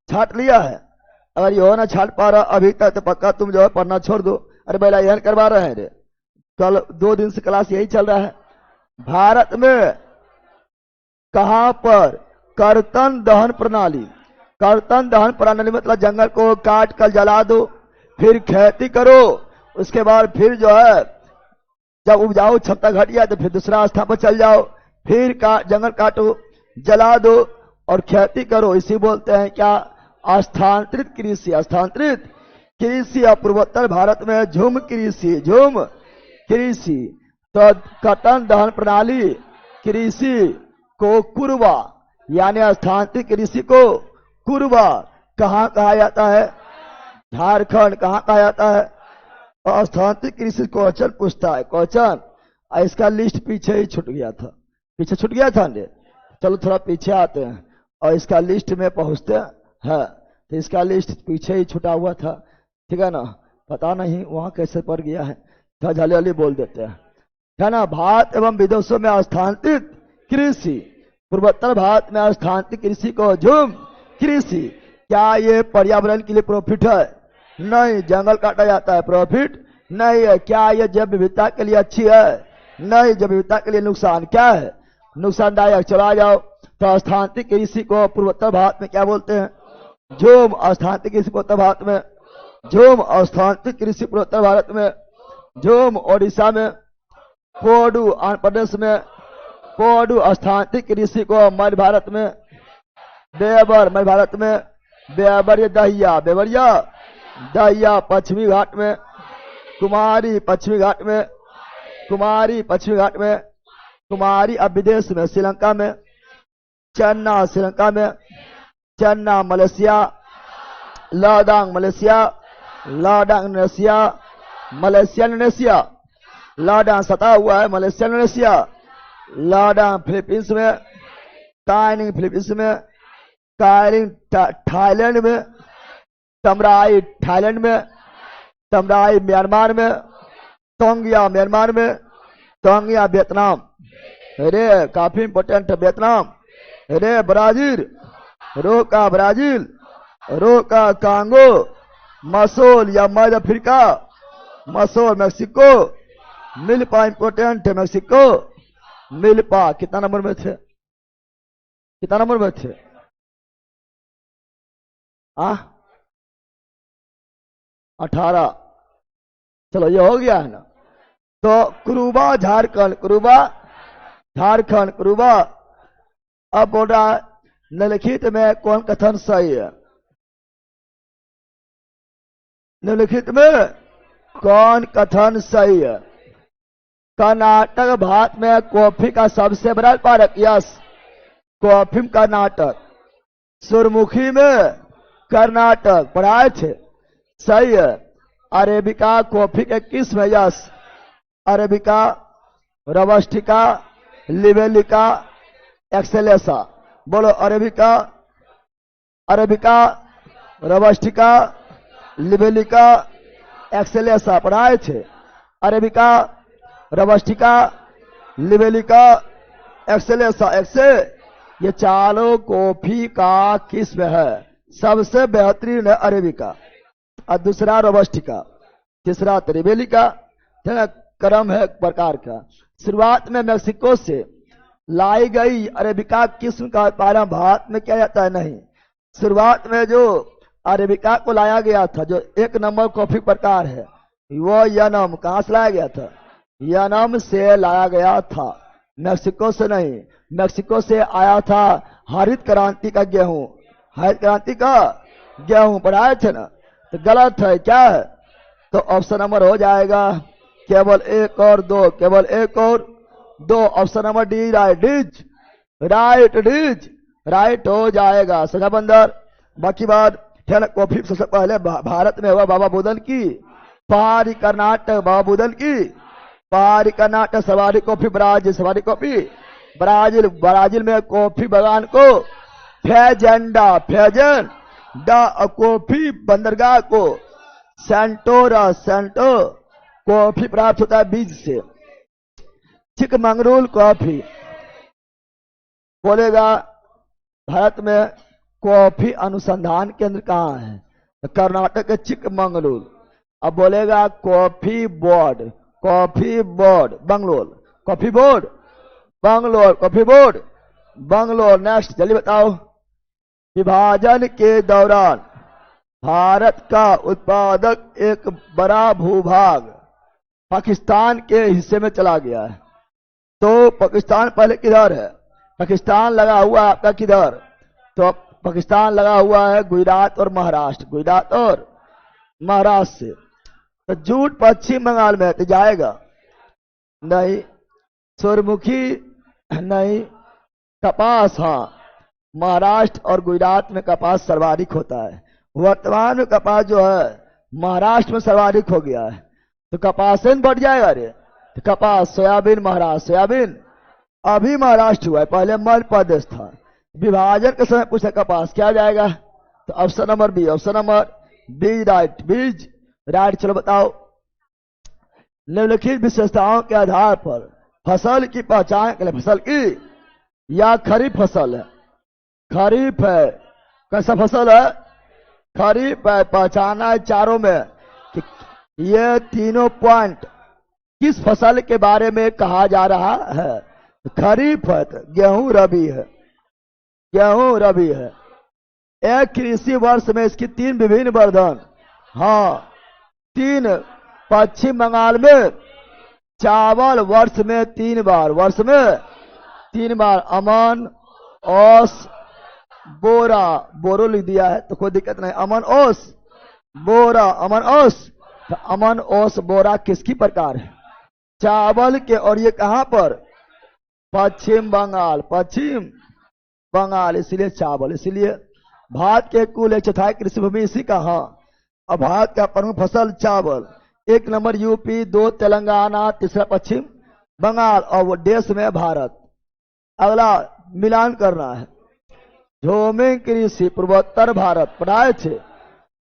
छाट लिया है। अगर ये हो ना छाट पा रहा अभी तक, तो पक्का तुम जो है पढ़ना छोड़ दो, अरे भैया यह करवा रहे हैं रे, कल 2 दिन से क्लास यही चल रहा है। भारत में कहां पर कर्तन दहन प्रणाली, कर्तन दहन प्रणाली मतलब जंगल को काट कर जला दो, फिर खेती करो, उसके बाद फिर जो है जब उपजाऊ क्षमता घट गया तो फिर दूसरा स्थान पर चल जाओ, फिर जंगल काटो, जला दो और खेती करो। इसी बोलते हैं क्या, स्थानांतरित कृषि। स्थानांतरित कृषि और पूर्वोत्तर भारत में झूम कृषि, झूम कृषि। तो कर्तन दहन प्रणाली कृषि को कुरबा, यानी स्थानांतरित कृषि को कुरबा कहाँ कहा जाता है, झारखंड। कहाँ कहा जाता है, और स्थानांतरित कृषि क्वेश्चन पूछता है, क्वेश्चन। इसका लिस्ट पीछे ही छूट गया था, पीछे छूट गया था ने, चलो थोड़ा पीछे आते हैं और इसका लिस्ट में पहुंचते हैं। तो इसका लिस्ट पीछे ही छुटा हुआ था, ठीक है ना, पता नहीं वहां कैसे पड़ गया है, तो जल्दी जल्दी बोल देते हैं, है ना। भारत एवं विदेशों में स्थानांतरित कृषि, पूर्वोत्तर भारत में स्थानांतरित कृषि को झूम कृषि। क्या ये पर्यावरण के लिए प्रॉफिट है, नहीं। जंगल काटा जाता है, प्रॉफिट नहीं है। क्या ये जैव विविधता के लिए अच्छी है, नहीं। जैव विविधता के लिए नुकसान, क्या है, नुकसानदायक। चला जाओ। तो स्थानांतरित कृषि को पूर्वोत्तर भारत में क्या बोलते हैं, झूम। स्थानांतरित कृषि पूर्वोत्तर भारत में झूम, स्थानांतरित कृषि पूर्वोत्तर भारत में झूम। ओडिशा में कोडू, आंध्र प्रदेश में कोडू। स्थानांतरित कृषि को मध्य भारत में बेबर, मध्य भारत में बेबर, दहिया, बेवरिया, दहिया। पश्चिमी घाट में कुमारी, पश्चिमी घाट में कुमारी, पश्चिमी घाट में कुमारी। अब विदेश में श्रीलंका में चन्ना, श्रीलंका में चन्ना। मलेशिया लाडांग, मलेशिया लाडांग। इंडोनेशिया मलेशिया, इंडोनेशिया लाडांग सता हुआ है, मलेशिया इंडोनेशिया लाडांग। फिलीपींस में काइनिंग, फिलीपींस में काइनिंग। थाईलैंड में तमराई, थाईलैंड में तमराई। म्यांमार में तोंगिया, म्यांमार में तोंगिया। वियतनाम, अरे काफी इंपोर्टेंट है वियतनाम। अरे ब्राजील, रोका ब्राजील, रोका कांगो। मसूल या मध्य अफ्रीका, मसूल। मेक्सिको, मिल्पा इंपोर्टेंट है, मेक्सिको मिल्पा। कितना नंबर में थे, कितना नंबर में थे, 18। चलो ये हो गया है ना। तो कुरुबा झारखंड, कुरुबा झारखंड, कुरुबा। अब बोल रहा है निम्नलिखित में कौन कथन सही है, निम्नलिखित में कौन कथन सही है। कर्नाटक भारत में कॉफी का सबसे बड़ा उत्पादक, यस, कॉफी कर्नाटक। सुरमुखी में कर्नाटक, पढ़ाए थे, सही है। अरेबिका कॉफी के किस्म है, yes. Arabica, robusta, liberica, excelsa. बोलो arabica, arabica, robusta, liberica, excelsa, पढ़ाए थे। Arabica, robusta, liberica, excelsa. एक्से ये चारों कॉफी का किस्म है, सबसे बेहतरीन है अरेबिका, और दूसरा रोबस्टिका, तीसरा लिबेलिका। क्रम है प्रकार का। शुरुआत में मेक्सिको से लाई गई अरेबिका किस्म का उत्पादन भारत में किया जाता है, नहीं। शुरुआत में जो अरेबिका को लाया गया था, जो 1 नंबर कॉफी प्रकार है, वो यनम, कहां से लाया गया था, यनम से लाया गया था, मेक्सिको से नहीं। मेक्सिको से आया था हरित क्रांति का गेहूं, हरित क्रांति का गेहूं, पढ़ाए थे ना। तो गलत है, क्या है, तो ऑप्शन नंबर हो जाएगा केवल 1 और 2, केवल 1 और 2। Option number D right, D is right, D is right हो जाएगा। सजा बंदर। बाकी बात कॉफी सबसे पहले भारत में हुआ बाबा बुदन की पहाड़ी कर्नाटक, बाबा बुदन की पहाड़ी कर्नाटक। सवारी कॉफी ब्राजील, सवारी कॉफी ब्राजील। ब्राजील में कॉफी बागान को फेजेंडा, फेजेंडा कॉफी बंदरगाह को सेंटोरा, सेंटो कॉफी प्राप्त होता है बीज से। चिकमंगलूर कॉफी बोलेगा भारत में कॉफी अनुसंधान केंद्र कहाँ है, तो कर्नाटक के चिकमंगलूर। अब बोलेगा coffee board, coffee board Bangalore, coffee board Bangalore, coffee board Bangalore. Next जल्दी बताओ। विभाजन के दौरान भारत का उत्पादक एक बड़ा भूभाग पाकिस्तान के हिस्से में चला गया है। तो पाकिस्तान पहले किधर है? पाकिस्तान लगा हुआ है आपका किधर? तो पाकिस्तान लगा हुआ है गुजरात और महाराष्ट्र, गुजरात और महाराष्ट्र से। तो जूट पश्चिम बंगाल में तो जाएगा नहीं, सूर्यमुखी नहीं, कपास हाँ, महाराष्ट्र और गुजरात में कपास सर्वाधिक होता है। वर्तमान में कपास जो है महाराष्ट्र में सर्वाधिक हो गया है, तो कपासन बढ़ जाएगा रे। तो कपास, सोयाबीन महाराष्ट्र, सोयाबीन अभी महाराष्ट्र हुआ है, पहले मध्य प्रदेश था। विभाजन के समय पूछा कपास क्या जाएगा? तो option number B, option number B right, B's right. चलो बताओ। निम्नलिखित विशेषताओं के आधार पर फसल की पहचान के लिए, फसल की या खरीफ फसल है? खरीफ है। कैसा फसल है? खरीफ है। पहचाना है चारों में कि ये तीनों पॉइंट किस फसल के बारे में कहा जा रहा है? खरीफ है। तो गेहूं रबी है, गेहूं रबी है। एक कृषि वर्ष में इसकी 3 विभिन्न वर्धन, हाँ 3। पश्चिम बंगाल में चावल वर्ष में 3 बार, वर्ष में 3 बार। अमन, ओस, बोरा, बोरो लिख दिया है तो कोई दिक्कत नहीं। अमन, ओस, बोरा, अमन, ओस। तो अमन, ओस, बोरा किसकी प्रकार है? चावल के। और ये कहां पर? पश्चिम बंगाल, पश्चिम बंगाल, इसलिए चावल। इसलिए भारत के कुल 1/4 कृषि भूमि इसी का। हाँ, अब भारत का प्रमुख फसल चावल। 1 नंबर यूपी, 2 तेलंगाना, तीसरा पश्चिम बंगाल और वो देश में भारत। अगला मिलान करना है। झूमिंग कृषि पूर्वोत्तर भारत पढ़ाए थे।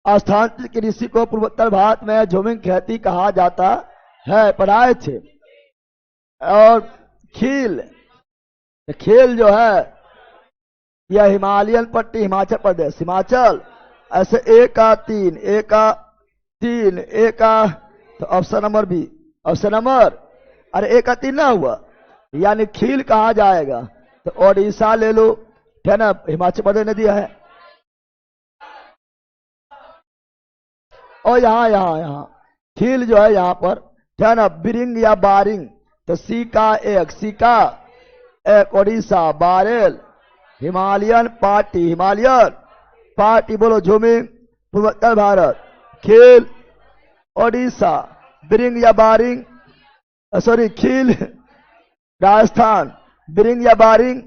स्थानांतरित कृषि को पूर्वोत्तर भारत में झूमिंग खेती कहा जाता है, पढ़ाए थे। और खील, खेल जो है यह हिमालयन पट्टी, हिमाचल प्रदेश, हिमाचल। ऐसे एक का 3, एक का 3, एक का। तो option number B, option number, अरे एक का 3 ना हुआ, यानी खील कहा जाएगा। तो ओडिशा ले लो, है ना, हिमाचल प्रदेश ने दिया है। और यहां खील जो है यहां पर, है ना, बिरिंग या बारिंग। तो सी का 1, सी का 1 Odisha, barrel Himalayan party, Himalayan party बोलो। झूमिंग पूर्वोत्तर भारत, खील ओडिशा, बिरिंग या बारिंग, सॉरी खील राजस्थान, बिरिंग या बारिंग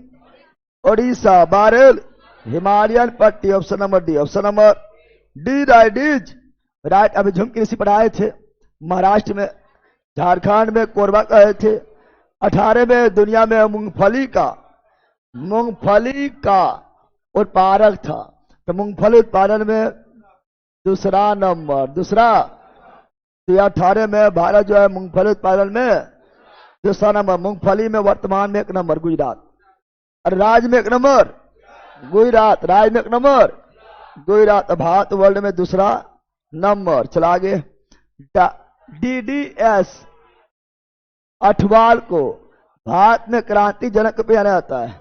ओडिशा, बारेल हिमालयन पट्टी। Option number D, option number D right, is right. अभी झुम कृषि पढ़ाए थे महाराष्ट्र में, झारखंड में कोरबा कहे थे। 18 में दुनिया में मूंगफली का उत्पादक था। तो मूंगफली उत्पादन में दूसरा नंबर, दूसरा। तो 18 में भारत जो है मूंगफली उत्पादन में दूसरा नंबर। मूंगफली में वर्तमान में 1 नंबर गुजरात, और राज्य में 1 नंबर गुजरात, राज्य में 1 नंबर गुजरात। भारत वर्ल्ड में दूसरा नंबर। चला आगे। DDS अठवाल को भारत में क्रांति जनक पे जाना जाता है।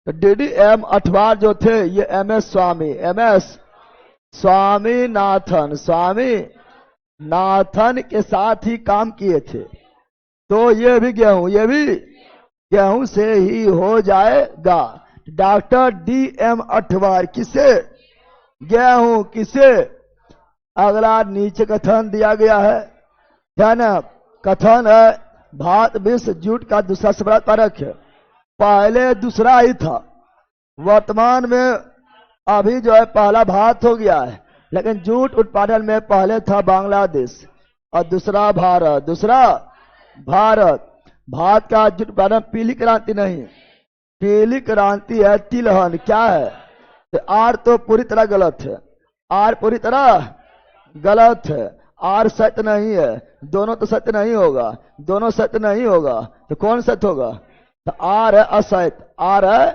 तो DDM अठवाल जो थे ये MS स्वामीनाथन, स्वामीनाथन के साथ ही काम किए थे। तो ये भी गेहूं से ही हो जाएगा। डॉक्टर DM अठवाल किसे? गेहूं किसे? अगला नीचे कथन दिया गया है ना, कथन है भारत विश्व जूट का दूसरा सबसे बड़ा उत्पादक है। पहले दूसरा ही था, वर्तमान में अभी जो है पहला भारत हो गया है, लेकिन जूट उत्पादन में पहले था बांग्लादेश और दूसरा भारत, दूसरा भारत। भारत का जूट उत्पादन पीली क्रांति नहीं, पीली क्रांति है तिलहन। क्या है? तो आर तो पूरी तरह गलत है, आर पूरी तरह गलत है। आर सत्य नहीं है, दोनों तो सत्य नहीं होगा, दोनों सत्य नहीं होगा तो कौन सत्य होगा? तो आर है असत्य, आर है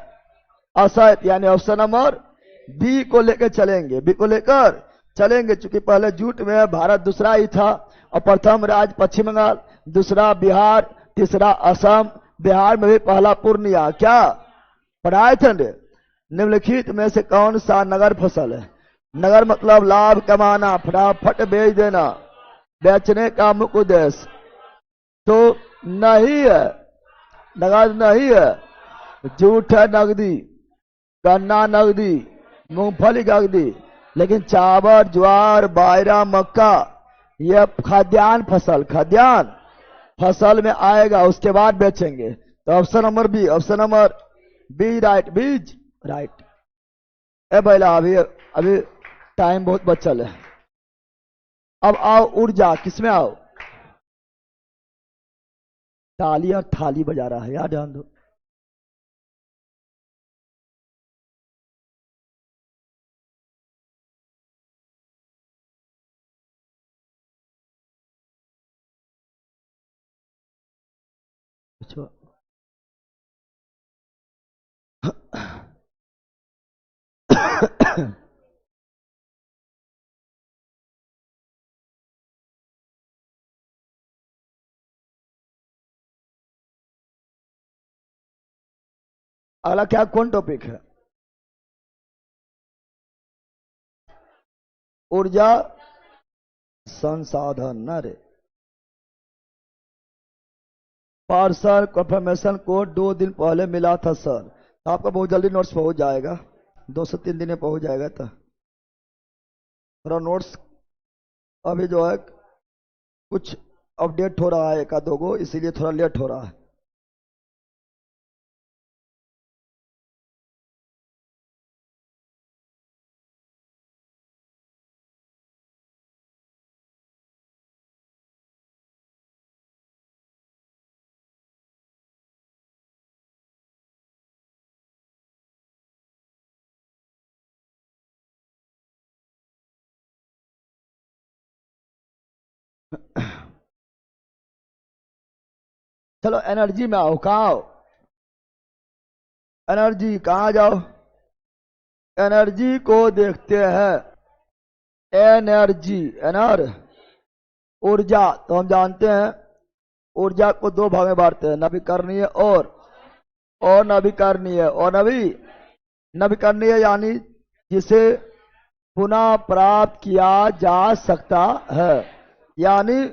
असत्य, यानी ऑप्शन नंबर बी को लेकर चलेंगे, बी को लेकर चलेंगे, चूंकि पहले जूट में भारत दूसरा ही था और प्रथम राज्य पश्चिम बंगाल, दूसरा बिहार, तीसरा असम, बिहार में भी पहला पूर्णिया। क्या पढ़ाए थे? निम्नलिखित में से कौन सा नगर फसल है? नगर मतलब लाभ कमाना, फटाफट बेच देना, बेचने का मुख्य उद्देश्य तो नहीं है, नगद नहीं है। जूट है नगदी, गन्ना नगदी, मूंगफली नगदी, लेकिन चावल, ज्वार, बाजरा, मक्का यह खाद्यान्न फसल में आएगा, उसके बाद बेचेंगे। तो option number B, option number B right, B's right. ए भैया अभी टाइम बहुत बचल है। अब आओ ऊर्जा, किसमें आओ? ताली और थाली बजा रहा है यार, ध्यान दो। अगला क्या, कौन टॉपिक है? ऊर्जा संसाधन। न रे, पार्सल कंफर्मेशन कोड 2 दिन पहले मिला था सर, तो आपका बहुत जल्दी नोट्स पहुंच जाएगा, 2 से 3 दिन में पहुंच जाएगा। तो थोड़ा नोट्स अभी जो है कुछ अपडेट हो रहा है, एक दो गो, इसीलिए थोड़ा लेट हो रहा है। चलो एनर्जी में आओ, कहाँ आओ? एनर्जी कहाँ जाओ? एनर्जी को देखते हैं। एनर्जी, ऊर्जा तो हम जानते हैं, ऊर्जा को 2 भाग में बांटते हैं, नवीकरणीय और नवीकरणीय। और नवीकरणीय यानी जिसे पुनः प्राप्त किया जा सकता है, यानी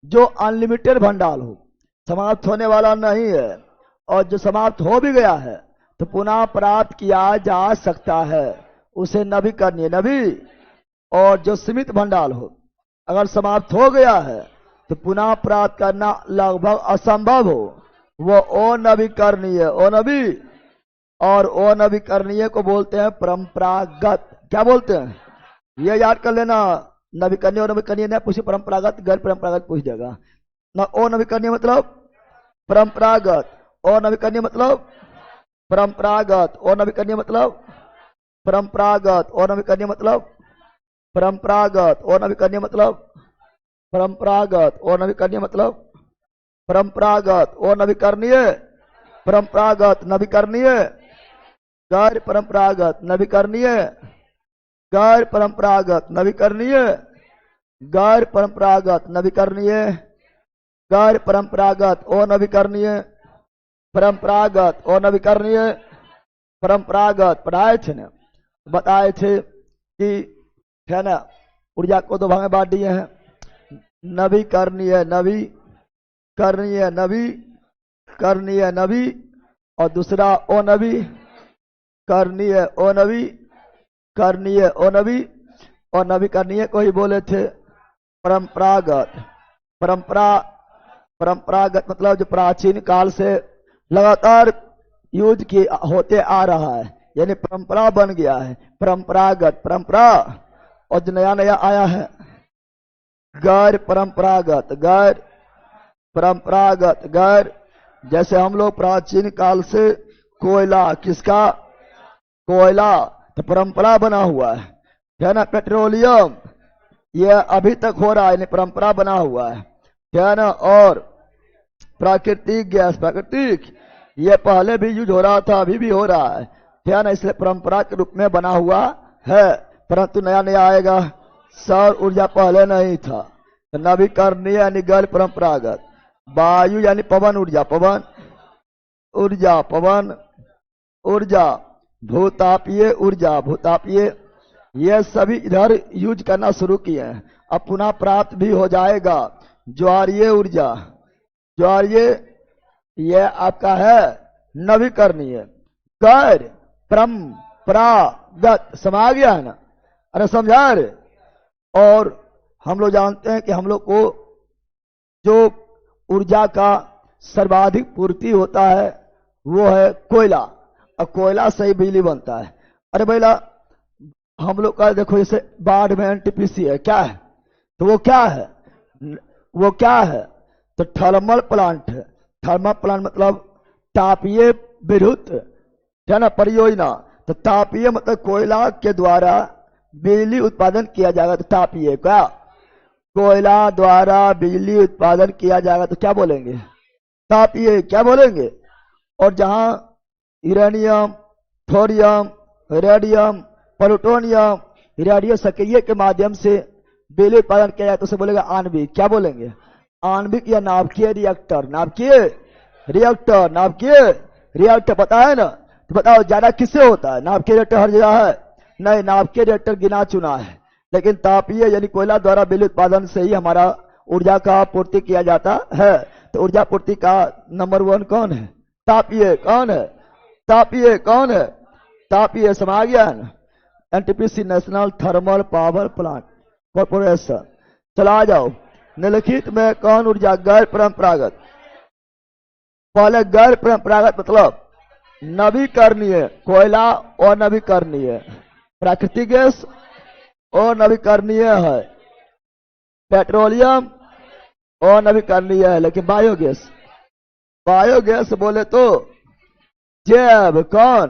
जो अनलिमिटेड भंडार हो, समाप्त होने वाला नहीं है, और जो समाप्त हो भी गया है तो पुनः प्राप्त किया जा सकता है, उसे नवीकरणीय। और जो सीमित भंडार हो, अगर समाप्त हो गया है तो पुनः प्राप्त करना लगभग असंभव हो, वो अनवीकरणीय। और अनवीकरणीय को बोलते हैं परंपरागत। क्या बोलते हैं? ये याद कर लेना। नवीकरणीय और नवीकरणीय नहीं पूछे, परंपरागत गैर परंपरागत पूछ देगा ना। अनवीकरणीय मतलब परंपरागत, और नवीकरणीय मतलब परंपरागत, और नवीकरणीय मतलब परंपरागत, और नवीकरणीय मतलब परंपरागत, और नवीकरणीय मतलब परंपरागत, और नवीकरणीय मतलब परंपरागत, और नवीकरणीय परंपरागत, नवीकरणीय गैर परंपरागत, नवीकरणीय गैर परंपरागत, नवीकरणीय गैर परंपरागत, नवीकरणीय गैर परंपरागत, और नवीकरणीय परंपरागत, और नवीकरणीय परंपरागत। पढ़ाए थे ना, बताए थे कि है ना, ऊर्जा को 2 भाग में बांट दिए हैं, नवीकरणीय नवी, और दूसरा अनवीकरणीय और नवीकरणीय को ही बोले थे परंपरागत। परंपरागत मतलब जो प्राचीन काल से लगातार यूज होते आ रहा है, यानी परंपरा बन गया है, परंपरागत परंपरा। और जो नया नया आया है गैर परंपरागत, जैसे हम लोग प्राचीन काल से कोयला, किसका कोयला, तो परंपरा बना हुआ है ना। पेट्रोलियम ये अभी तक हो रहा है, परंपरा बना हुआ है ना। और प्राकृतिक गैस, ये पहले भी यूज हो रहा था, अभी भी हो रहा है ना, इसलिए परंपरा के रूप में बना हुआ है। परंतु नया नया आएगा सौर ऊर्जा पहले नहीं था। तो नवीकरणीय यानी गैर परंपरागत। वायु यानी पवन ऊर्जा, पवन ऊर्जा, पवन ऊर्जा। भूतापीय ऊर्जा, भूतापीय। ये सभी इधर यूज करना शुरू किए हैं, अब पुनः प्राप्त भी हो जाएगा। ज्वारीय ऊर्जा, ज्वारीय ये आपका है नवीकरणीय गैर परंपरागत। समझ गया है ना? अरे समझा रे। और हम लोग जानते हैं कि हम लोग को जो ऊर्जा का सर्वाधिक पूर्ति होता है वो है कोयला, और कोयला से ही बिजली बनता है। अरे भैया हम लोग का देखो जैसे बाढ़ में एनटीपीसी है, क्या है? तो वो क्या है? वो क्या है? तो थर्मल प्लांट है। थर्मल प्लांट मतलब तापीय विद्युत है ना, परियोजना। तो तापीय मतलब कोयला के द्वारा बिजली उत्पादन किया जाएगा। तो तापीय क्या? कोयला द्वारा बिजली उत्पादन किया जाएगा तो क्या बोलेंगे? तापीय। क्या बोलेंगे? और जहां uranium, thorium, radium, plutonium, radio सक्रिय के माध्यम से बिजली उत्पादन किया जाए तो उसे बोलेगा आणविक। क्या बोलेंगे? आणविक या नाभिकीय रिएक्टर। नाभिकीय रिएक्टर, नाभिकीय रिएक्टर पता है ना? तो बताओ ज्यादा किससे होता है? नाभिकीय रिएक्टर हर जगह है नहीं, नाभिकीय रिएक्टर गिना चुना है। लेकिन तापीय यानी कोयला द्वारा बिजली उत्पादन से ही हमारा ऊर्जा का पूर्ति किया जाता है। तो ऊर्जा पूर्ति का नंबर 1 कौन है? तापीय। कौन है? तापीय। कौन है? तापीय। समझ गया ना? NTPC national thermal power plant corporation. चला जाओ। निम्नलिखित में कौन ऊर्जा गैर परंपरागत? पहले गैर परंपरागत मतलब नवीकरणीय, कोयला और नवीकरणीय, प्राकृतिक गैस और नवीकरणीय है, पेट्रोलियम और नवीकरणीय है। लेकिन बायोगैस, बायोगैस बोले तो जैव। कौन?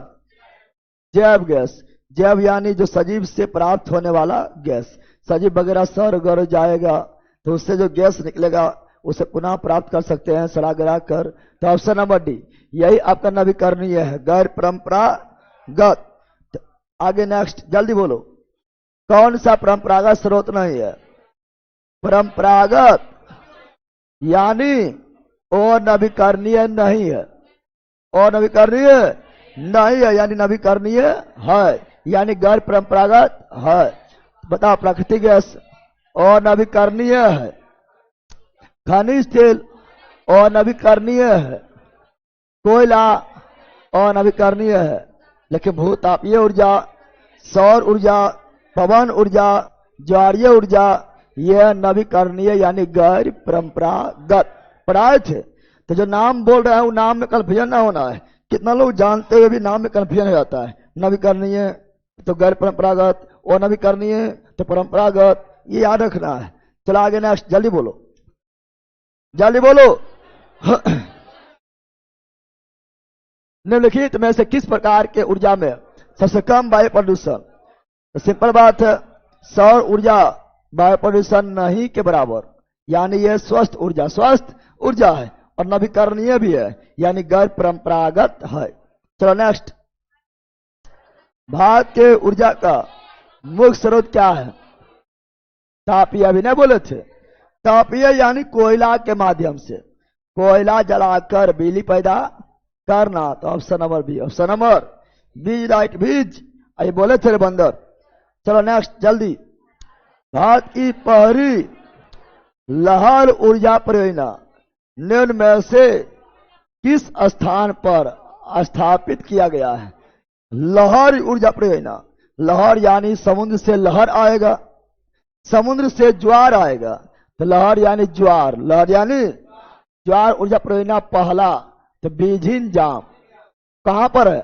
जैव गैस। जैव यानी जो सजीव से प्राप्त होने वाला गैस। सजीव वगैरह सड़ गड़ जाएगा तो उससे जो गैस निकलेगा उसे पुनः प्राप्त कर सकते हैं सड़ा गिरा कर। तो ऑप्शन नंबर डी यही आपका नवीकरणीय है, गैर परंपरागत। तो आगे नेक्स्ट जल्दी बोलो। कौन सा परंपरागत स्रोत नहीं है? परंपरागत यानी और नवीकरणीय नहीं है, और नवीकरणीय नहीं है यानी नवीकरणीय है यानी गैर परंपरागत है। बताओ प्राकृतिक गैस और नवीकरणीय है, खनिज तेल और नवीकरणीय है, कोयला और नवीकरणीय है। लेकिन भूतापीय ऊर्जा, सौर ऊर्जा, पवन ऊर्जा, ज्वारीय ऊर्जा यह नवीकरणीय यानी गैर परंपरागत। पढ़ाए थे तो जो नाम बोल रहे हैं वो नाम में कंफ्यूजन ना होना है। कितना लोग जानते हुए भी नाम में कंफ्यूजन हो जाता है। नवीकरणीय तो गैर परंपरागत और नवीकरणीय तो परंपरागत, ये याद रखना है। चलो आगे नेक्स्ट जल्दी बोलो, जल्दी बोलो। निम्नलिखित में से किस प्रकार के ऊर्जा में सबसे कम वायु प्रदूषण? तो सिंपल बात है, सौर ऊर्जा वायु प्रदूषण नहीं के बराबर, यानी यह स्वस्थ ऊर्जा, स्वस्थ ऊर्जा है और नवीकरणीय भी है यानी गैर परंपरागत है। चलो नेक्स्ट। भारत के ऊर्जा का मुख्य स्रोत क्या है? तापीय। अभी नहीं बोले थे? तापीय यानी कोयला के माध्यम से, कोयला जलाकर बिजली पैदा करना। तो option number B, option number B right, B's. अरे बोले थे रे बंदर। चलो नेक्स्ट जल्दी। भारत की पहली लहर ऊर्जा परियोजना निम्न में से किस स्थान पर स्थापित किया गया है? लहर ऊर्जा परियोजना। लहर यानी समुद्र से लहर आएगा, समुद्र से ज्वार आएगा। तो लहर यानी ज्वार, लहर यानी ज्वार ऊर्जा परियोजना पहला तो बीजिंग जाम कहां पर है?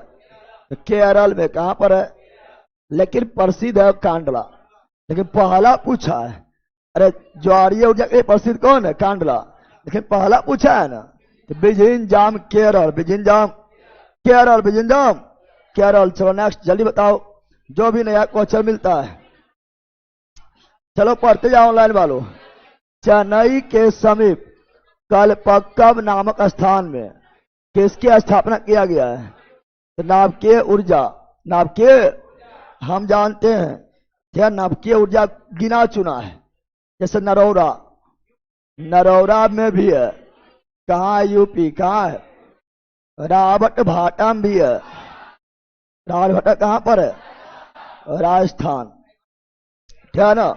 तो केरल में। कहां पर है? लेकिन प्रसिद्ध है कांडला। लेकिन पहला पूछा है, अरे ज्वारीय ऊर्जा के प्रसिद्ध कौन है? कांडला। लेकिन पहला पूछा है ना, तो बीजिंग जाम केरल, बीजिंग जाम केरल, बीजिंग जाम केरल। चलो नेक्स्ट जल्दी बताओ, जो भी नया क्वेश्चन मिलता है। चलो पढ़ते जाओ ऑनलाइन वालों। चेन्नई के समीप कल्पक्कम नामक स्थान में किसकी स्थापना किया गया है? तो नाभिकीय ऊर्जा, नाभिकीय हम जानते हैं क्या नाभिकीय ऊर्जा गिना चुना है। जैसे नरौरा, नरौरा में भी है। कहाँ है? यूपी। कहाँ है? रावट भाटा में भी है। रावट भाटा कहाँ पर है? राजस्थान। ठीक है ना।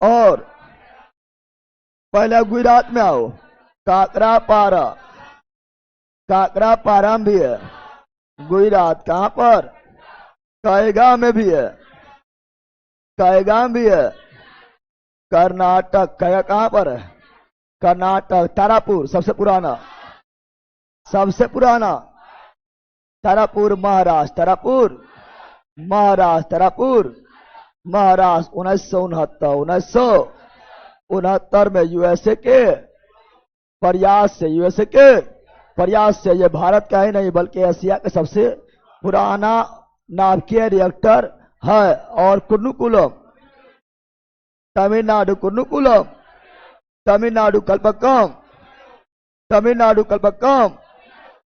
और पहले गुजरात में आओ, काकरापारा, काकरापारा में भी है। गुजरात कहाँ पर? कायगा में भी है। कायगा में भी है। कर्नाटक, कायगा कहाँ पर है? कर्नाटक। तारापुर सबसे पुराना, सबसे पुराना तारापुर महाराष्ट्र। तारापुर महाराष्ट्र। तारापुर महाराष्ट्र। 1969 में यूएसए के प्रयास से, यूएसए के प्रयास से, ये भारत का ही नहीं बल्कि एशिया का सबसे पुराना नाभिकीय रिएक्टर है। और कुन्नुकुलम, तमिलनाडु, कुन्नुकुलम तमिलनाडु, कल्पक्कम तमिलनाडु, कल्पक्कम,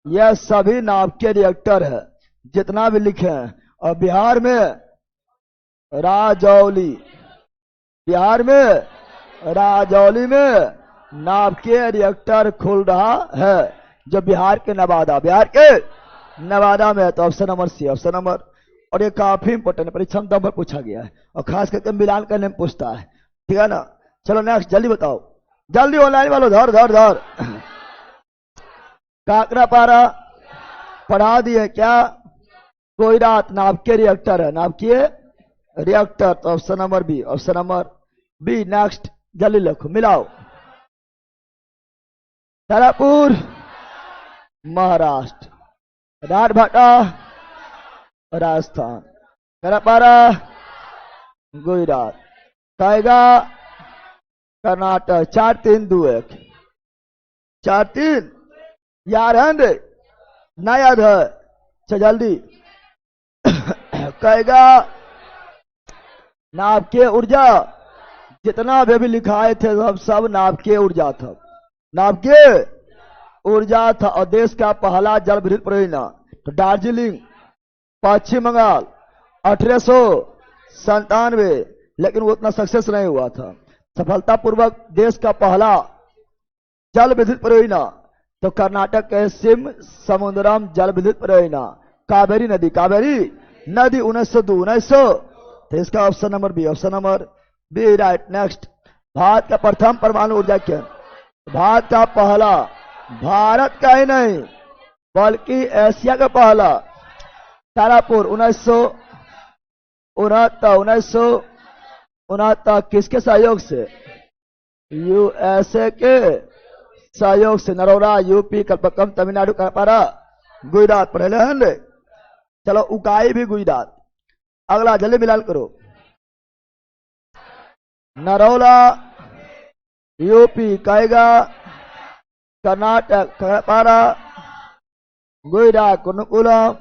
यह सभी नाभिकीय रिएक्टर है जितना भी लिखे हैं। और बिहार में राजौली, बिहार में राजौली में नाभिकीय रिएक्टर खुल रहा है, जो बिहार के नवादा, बिहार के नवादा में है। तो option number C, option number. और ये काफी इंपोर्टेंट है, परीक्षा में पर पूछा गया है और खास करके मिलान करने में पूछता है। ठीक है ना। चलो नेक्स्ट, जल्दी बताओ, जल्दी ऑनलाइन वालों, धर धर धर। काकरापारा पढ़ा दिए क्या? गुजरात नाभिकीय रिएक्टर है, नाभिकीय रिएक्टर। तो option number B, option number B. Next जल्दी लिखो, मिलाओ। तारापुर महाराष्ट्र, राजभाटा राजस्थान, काकरापारा गुजरात, कायगा कर्नाटक। 4-3-2-1, 4-3 याद है ना? याद है? चल जल्दी। कहेगा नाभिकीय ऊर्जा, जितना भी लिखाए थे सब नाभिकीय ऊर्जा था, नाभिकीय ऊर्जा था। और देश का पहला जल विद्युत परियोजना तो दार्जिलिंग, पश्चिम बंगाल, 1897, लेकिन वो उतना सक्सेस नहीं हुआ था। सफलतापूर्वक देश का पहला जल विद्युत परियोजना तो कर्नाटक के सिम समुद्रम जल विद्युत परियोजना, कावेरी नदी, कावेरी नदी 1902। तो इसका option number B, option number B right. Next, Bharat का प्रथम परमाणु ऊर्जा केंद्र, भारत का पहला, भारत का ही नहीं बल्कि एशिया का पहला, तारापुर 1969 किसके सहयोग से? यूएसए के सहयोग से। नरौरा यूपी, कल्पक्कम तमिलनाडु, काकरापारा गुजरात। पढ़े हैं? चलो उकाई भी गुजरात। अगला जल्दी मिलान करो। नरौला यूपी, कायगा कर्नाटक, काकरापारा गुजरात, कुन्नुकुलम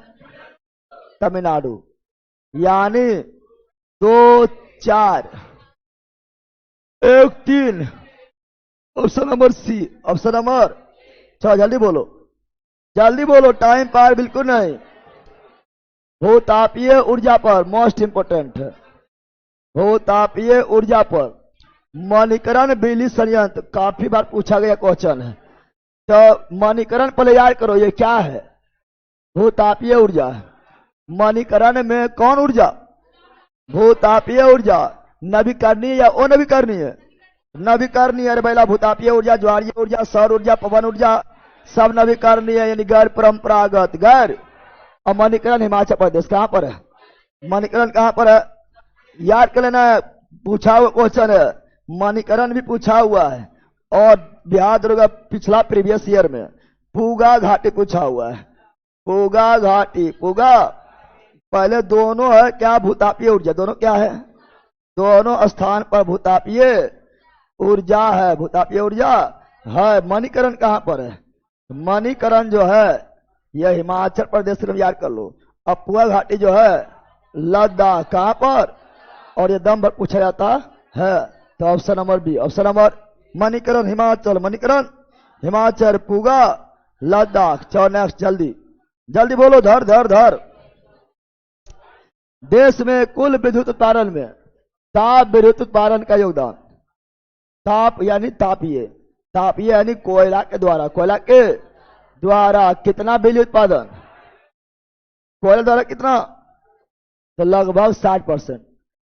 तमिलनाडु। यानी 2-4, 1-3, option number C, option number. चलो जल्दी बोलो, जल्दी बोलो, टाइम पार बिल्कुल नहीं। भूतापीय ऊर्जा पर मोस्ट इंपोर्टेंट है, भूतापीय ऊर्जा पर मणिकरण बिजली संयंत्र काफी बार पूछा गया क्वेश्चन है। तो मणिकरण पहले याद करो, ये क्या है? भूतापीय ऊर्जा। मणिकरण में कौन ऊर्जा? भूतापीय ऊर्जा। नवीकरणीय या अनवीकरणीय? नवीकरणीय। अरे पहला भूतापीय ऊर्जा, ज्वारीय ऊर्जा, सौर ऊर्जा, पवन ऊर्जा, सब नवीकरणीय यानी गैर परंपरागत। गैर। और मणिकरण हिमाचल प्रदेश कहां पर है? मणिकरण कहां पर है? याद कर लेना, पूछा हुआ क्वेश्चन है। मणिकरण भी पूछा हुआ है। और बिहार दुर्गा पिछला प्रीवियस ईयर में पूगा घाटी पूछा हुआ है। पूगा घाटी, पूगा पहले दोनों है क्या? भूतापीय ऊर्जा। दोनों क्या है? दोनों स्थान पर भूतापीय ऊर्जा है, भूतापीय ऊर्जा है। मणिकरण कहां पर है? मणिकरण जो है यह हिमाचल प्रदेश से, याद कर लो। अब पूगा घाटी जो है लद्दाख, कहां पर? और ये दम भर पूछा जाता है। तो option number B, option number Manikaran Himachal, Manikaran Himachal, Puga Ladakh. चलो नेक्स्ट, जल्दी जल्दी बोलो, धर धर धर देश में कुल विद्युत उत्पादन में ताप विद्युत उत्पादन का योगदान। ताप यानी तापीय, तापीय यानी कोयला के द्वारा, कोयला के द्वारा कितना बिजली उत्पादन, कोयला द्वारा कितना, तो लगभग 60%,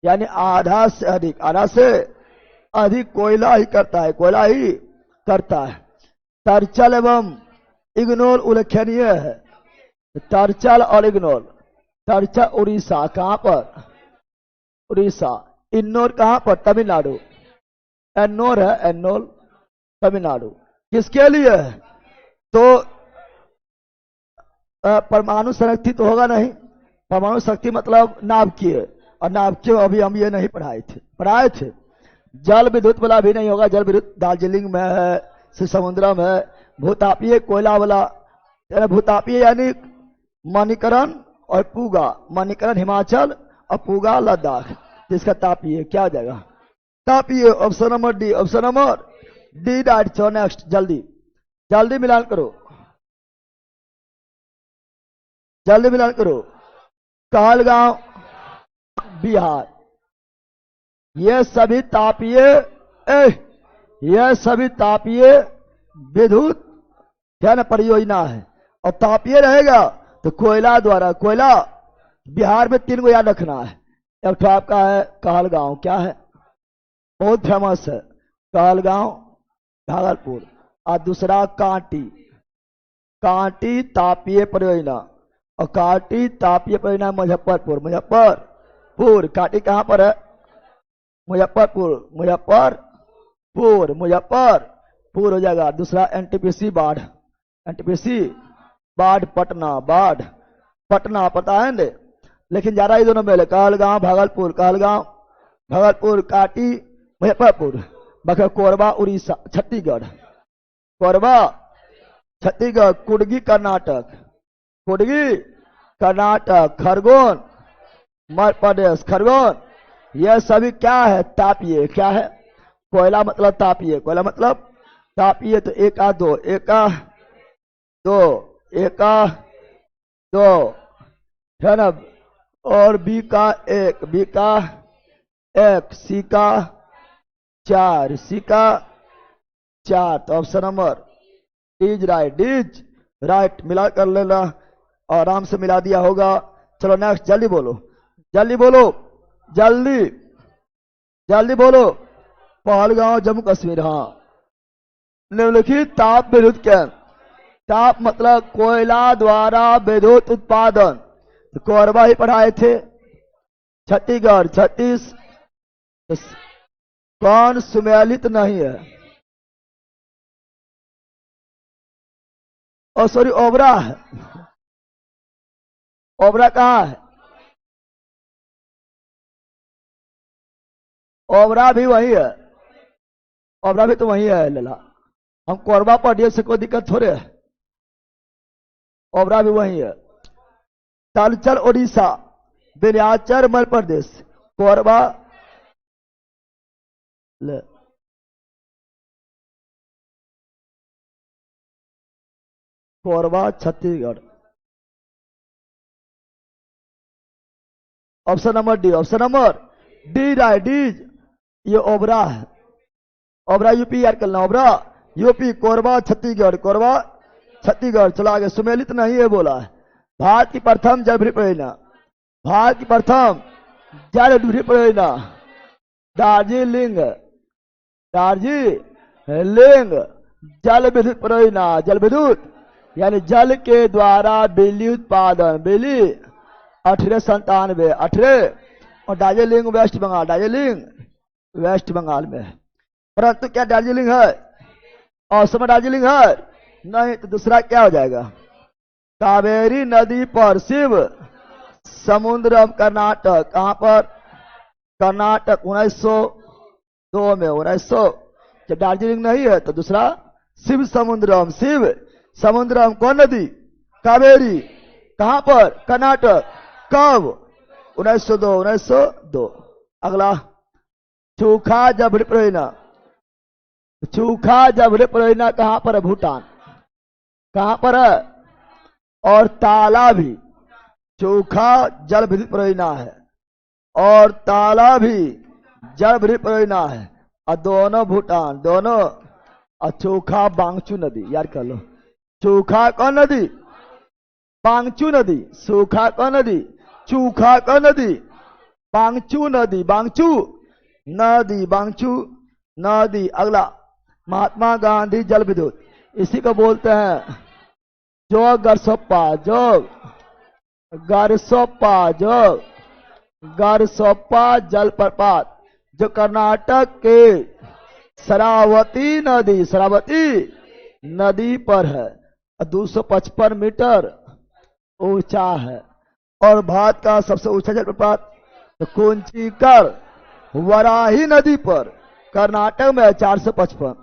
यानी आधा से अधिक, आधा से अधिक कोयला ही करता है, कोयला ही करता है। तरचल एवं इग्नोर उल्लेखनीय है। तरचल और इग्नोर, तरचल उड़ीसा, कहां पर, उड़ीसा। इन्नोर कहां पर, तमिलनाडु। एन्नोर है, एन्नोर तमिलनाडु। किसके लिए है, तो परमाणु शक्ति तो होगा नहीं, परमाणु शक्ति मतलब नाभिकीय, और नाभिकीय अभी हम ये नहीं पढ़ाए थे। जल विद्युत वाला भी नहीं होगा, जल विद्युत दार्जिलिंग में है, समुद्रम है। भूतापीय कोयला वाला, भूतापीय यानी मणिकरण और पूगा, मणिकरण हिमाचल और पूगा लद्दाख, जिसका तापीय क्या हो जाएगा, तापीय। Option number D, option number D right. So next, जल्दी जल्दी मिलान करो, जल्दी मिलान करो। कहलगांव बिहार, ये सभी तापीय, यह सभी तापीय विद्युत क्या ना परियोजना है। और तापीय रहेगा तो कोयला द्वारा, कोयला बिहार में 3 को याद रखना है। एक तो आपका है कहलगांव, क्या है, बहुत फेमस है कहलगांव भागलपुर, और दूसरा कांटी, कांटी तापीय परियोजना, और कांटी तापीय परियोजना मुजफ्फरपुर, मुजफ्फरपुर। कांटी कहां पर है, मुजफ्फरपुर, मुजफ्फरपुर, मुजफ्फरपुर हो जाएगा। दूसरा एनटीपीसी बाढ़, एनटीपीसी बाढ़ पटना, बाढ़ पटना, पता है ना, लेकिन ज्यादा ही दोनों में कहलगांव भागलपुर, कहलगांव भागलपुर, काटी मुजफ्फरपुर। बाकी कोरबा उड़ीसा, छत्तीसगढ़, कोरबा छत्तीसगढ़। कुडगी कर्नाटक, कुडगी कर्नाटक। खरगोन मध्य प्रदेश, खरगोन। यह सभी क्या है, तापीय, क्या है, कोयला मतलब तापीय, कोयला मतलब तापीय। तो एका दो, एका दो, एका दो है ना, और बी का एक, बी का एक, सी का 4, सी का 4। तो ऑप्शन नंबर डीज राइट, डीज राइट। मिला कर लेना, आराम से मिला दिया होगा। चलो नेक्स्ट, जल्दी बोलो, जल्दी बोलो, जल्दी जल्दी बोलो। पहलगांव जम्मू कश्मीर, हाँ। निम्नलिखित ताप विद्युत केंद्र, ताप मतलब कोयला द्वारा विद्युत उत्पादन, तो कोरबा ही पढ़ाए थे, छत्तीसगढ़, छत्तीस। कौन सुमेलित नहीं है, और सॉरी ओबरा है, ओबरा कहाँ है, ओबरा भी वही है, ओबरा भी तो वही है लला। हम कोरबा पढ़िए से कोई दिक्कत थोड़े है, ओबरा भी वही है। तालचल उड़ीसा, विंध्याचल मध्य प्रदेश, कोरबा ले, Korba Chhattisgarh. Option number D, option number D right, D is. ये ओबरा है, ओबरा यूपी याद करना, ओबरा यूपी, कोरबा छत्तीसगढ़, कोरबा छत्तीसगढ़। चला आगे, सुमेलित नहीं है बोला है। भारत की प्रथम जल विद्युत परियोजना, भारत की प्रथम जल विद्युत परियोजना दार्जिलिंग, दार्जिलिंग जल विद्युत परियोजना। जल विद्युत यानी जल के द्वारा बिजली उत्पादन, बिजली 1897, 18। और दार्जिलिंग वेस्ट बंगाल, दार्जिलिंग वेस्ट बंगाल में है। परंतु क्या दार्जिलिंग है, असम दार्जिलिंग है नहीं, तो दूसरा क्या हो जाएगा, कावेरी नदी पर शिव समुद्रम कर्नाटक। कहां पर, कर्नाटक। 1902 में, 1900। जब दार्जिलिंग नहीं है तो दूसरा शिव समुद्रम, शिव समुद्रम। कौन नदी, कावेरी। कहां पर, कर्नाटक। कब, 1902, 1902। अगला, चूखा जबरी परियोजना, चूखा जबरी परियोजना कहां पर है, भूटान। कहां पर है, और ताला भी चोखा जल विद्युत परियोजना है, और ताला भी जल विद्युत परियोजना है। और दोनों भूटान, दोनों। और चोखा बांगचू नदी, याद कर लो। चोखा कौन नदी? बांगचू नदी। सूखा कौन नदी? चूखा कौन नदी? बांगचू नदी। बांगचू नदी, बांगचू नदी। अगला, महात्मा गांधी जल विद्युत, इसी को बोलते हैं जोग गरसोप्पा। जोग गरसोप्पा, जोग गरसोप्पा जलप्रपात, जो कर्नाटक के शरावती नदी, शरावती नदी पर है। 255 मीटर ऊंचा है। और भारत का सबसे ऊंचा जलप्रपात तो कुंचिकड़ वराही नदी पर कर्नाटक में 455।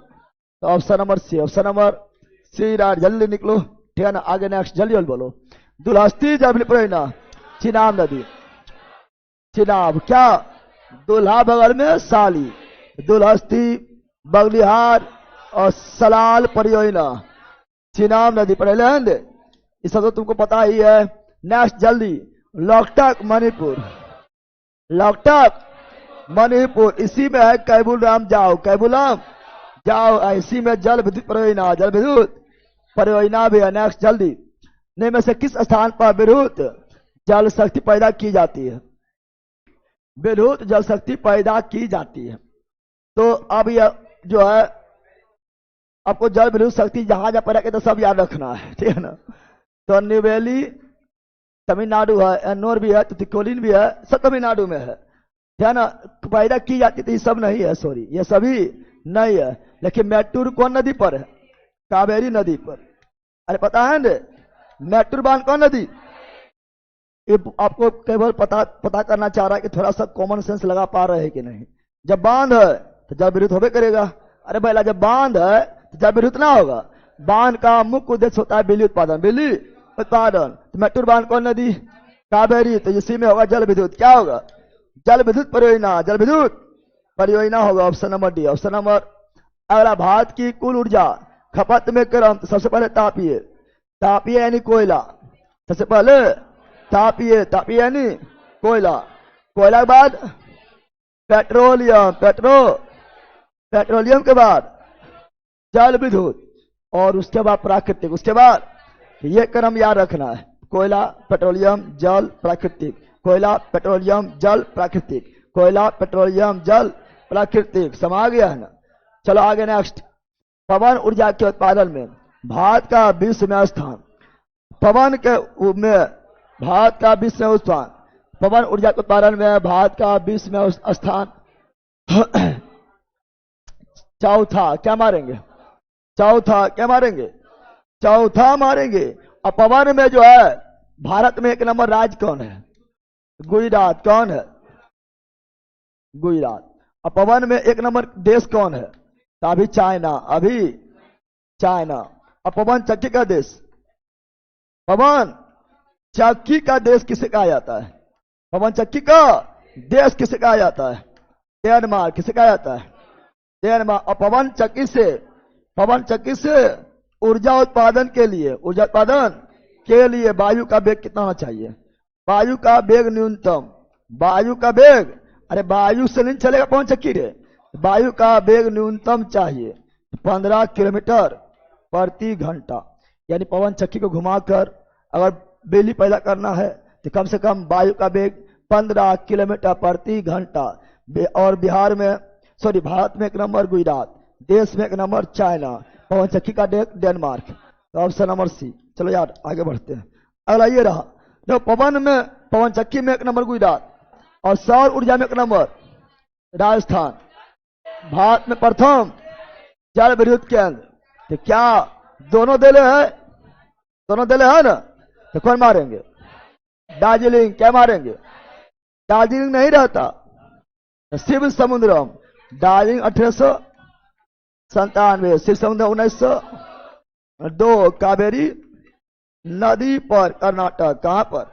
तो option number C, option number C right. जल्दी निकलो, ठीक है ना। आगे नेक्स्ट, जल्दी जल्दी बोलो। दुल्हस्ती जल विद्युत परियोजना, चिनाब नदी। चिनाब क्या? दुल्हा बगल में साली। दुल्हस्ती, बगलिहार और सलाल परियोजना चिनाब नदी पर है। ये सब तो तुमको पता ही है। नेक्स्ट जल्दी, लोकटक मणिपुर। लोकटक मणिपुर, इसी में है कैबुलराम जाओ। कैबुलराम जाओ, इसी में जल विद्युत परियोजना, जल विद्युत परियोजना भी है। नेक्स्ट जल्दी, निम्न में से किस स्थान पर विद्युत जल शक्ति पैदा की जाती है? विद्युत जल शक्ति पैदा की जाती है। तो अब यह जो है आपको जल विद्युत शक्ति जहां जहां पैदा तो सब याद रखना है, ठीक है ना। तो निवेली तमिलनाडु है, एन्नोर भी है, तुतिकोलिन भी है, सब तमिलनाडु में है, ठीक है ना। पैदा की जाती थी, सब नहीं है, सॉरी, ये सभी नहीं है। लेकिन मैटूर कौन नदी पर है? कावेरी नदी पर। अरे पता है ना, मैटूर बांध कौन नदी? ये आपको केवल पता करना चाह रहा है कि थोड़ा सा कॉमन सेंस लगा पा रहे हैं कि नहीं। जब बांध है तो जल विद्युत होबे करेगा। अरे भैया, जब बांध है तो जल विद्युत ना होगा। बांध का मुख्य उद्देश्य होता है बिजली उत्पादन, बिजली उत्पादन। तो मैटूर बांध कौन नदी? कावेरी। तो इसी में होगा जल विद्युत। क्या होगा? जल विद्युत परियोजना, जल विद्युत परियोजना होगा। Option number D, option number. अगला, भारत की कुल ऊर्जा खपत में क्रम, तो सबसे पहले तापीय। तापीय यानी कोयला, सबसे पहले तापीय। तापीय यानी कोयला। कोयला के बाद पेट्रोलियम, पेट्रोलियम के बाद जल विद्युत, और उसके बाद प्राकृतिक। उसके बाद ये क्रम याद रखना है, कोयला, पेट्रोलियम, जल, प्राकृतिक। कोयला, पेट्रोलियम, जल, प्राकृतिक। कोयला, पेट्रोलियम, जल, प्राकृतिक। समा गया है ना। चलो आगे नेक्स्ट, पवन ऊर्जा के उत्पादन में भारत का विश्व में स्थान। पवन के में भारत का विश्व में स्थान, पवन ऊर्जा के उत्पादन में भारत का विश्व में स्थान। चौथा क्या मारेंगे? चौथा क्या मारेंगे? चौथा मारेंगे। और पवन में जो है भारत में एक नंबर राज्य कौन है? गुजरात। कौन है? गुजरात। और पवन में एक नंबर देश कौन है? तो अभी चाइना, अभी चाइना। और पवन चक्की का देश, पवन चक्की का देश किसे कहा जाता है? पवन चक्की का देश किसे कहा जाता है? डेनमार्क। किसे कहा जाता है? डेनमार्क। और पवन चक्की से ऊर्जा उत्पादन के लिए वायु का वेग कितना होना चाहिए? वायु का वेग न्यूनतम, वायु का वेग, अरे वायु से नहीं चलेगा पवन चक्की रे। वायु का वेग न्यूनतम चाहिए 15 किलोमीटर प्रति घंटा। यानी पवन चक्की को घुमाकर अगर बिजली पैदा करना है तो कम से कम वायु का वेग 15 किलोमीटर प्रति घंटा। और बिहार में, सॉरी, भारत में एक नंबर गुजरात, देश में एक नंबर चाइना, पवन चक्की का देश डेनमार्क। तो ऑप्शन नंबर सी। चलो यार आगे बढ़ते हैं। अगला ये रहा, जो पवन चक्की में एक नंबर गुजरात और सौर ऊर्जा में एक नंबर राजस्थान। भारत में प्रथम जल विद्युत केंद्र। तो क्या दोनों दिले है? दोनों दिले है ना। तो कौन मारेंगे? दार्जिलिंग। क्या मारेंगे? दार्जिलिंग नहीं रहता, शिव समुद्रम। दार्जिलिंग 1897, शिव समुद्र 1902। कावेरी नदी पर कर्नाटक। कहां पर?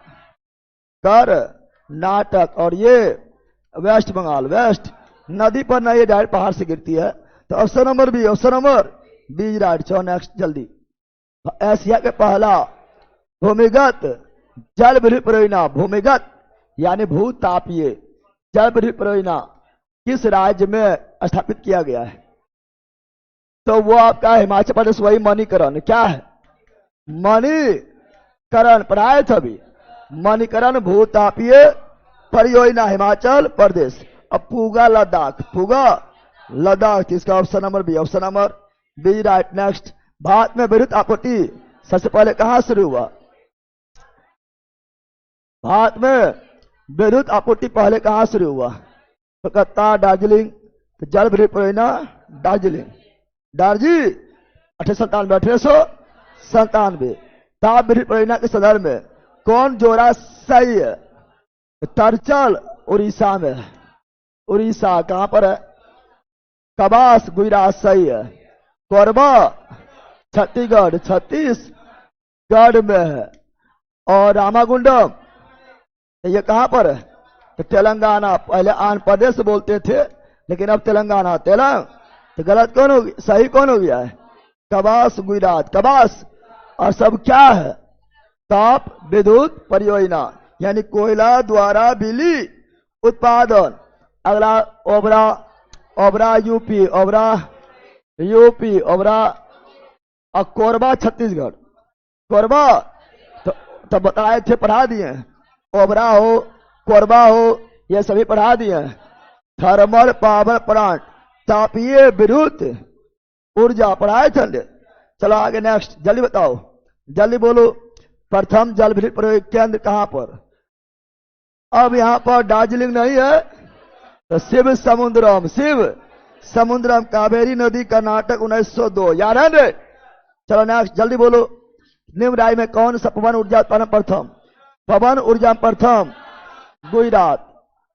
कर्नाटक। और ये वेस्ट बंगाल, वेस्ट नदी पर नहीं, डायरेक्ट पहाड़ से गिरती है। तो option number B, option number B right. चलो नेक्स्ट जल्दी, एशिया के पहला भूमिगत जल विद्युत परियोजना। भूमिगत यानी भूतापीय, जल विद्युत परियोजना किस राज्य में स्थापित किया गया है? तो वो आपका हिमाचल प्रदेश, वही मणिकरण। क्या है? मणिकरण पढ़ाए थे अभी। मणिकरण भूतापीय परियोजना हिमाचल प्रदेश। अब पूगा लद्दाख, पूगा लद्दाख, इसका option number B, option number B right. Next, Bharat में विद्युत आपूर्ति सबसे पहले कहां शुरू हुआ? भारत में विद्युत आपूर्ति पहले कहां शुरू हुआ? कलकत्ता, दार्जिलिंग। तो जल विद्युत परियोजना दार्जिलिंग, दार्जी 1897 ताप विद्युत परियोजना के संदर्भ में कौन जोड़ा सही है? तरचल उड़ीसा में है। उड़ीसा कहां पर है? कबास गुजरात सही है। कोरबा छत्तीसगढ़, छत्तीसगढ़ में है। और रामागुंडम ये कहां पर है? तो तेलंगाना। पहले आंध्र प्रदेश बोलते थे लेकिन अब तेलंगाना, तो गलत कौन हो गया? सही कौन हो गया है? कबास गुजरात, कबास। और सब क्या है? ताप विद्युत परियोजना, यानी कोयला द्वारा बिजली उत्पादन। अगला ओबरा, ओबरा यूपी, ओबरा यूपी, ओबरा। और कोरबा छत्तीसगढ़, कोरबा तो बताए थे, पढ़ा दिए। ओबरा हो, कोरबा हो, ये सभी पढ़ा दिए। थर्मल पावर प्लांट, तापीय विद्युत ऊर्जा पढ़ाए थे। चलो आगे नेक्स्ट, जल्दी बताओ, जल्दी बोलो। प्रथम जल विद्युत प्रयोग केंद्र कहां पर? अब यहां पर दार्जिलिंग नहीं है, तो शिव समुद्रम, शिव समुद्रम, कावेरी नदी, कर्नाटक 1902, याद है रे? चलो नेक्स्ट, जल्दी बोलो। निम्न राज्य में कौन सा पवन ऊर्जा उत्पादन प्रथम? पवन ऊर्जा प्रथम गुजरात,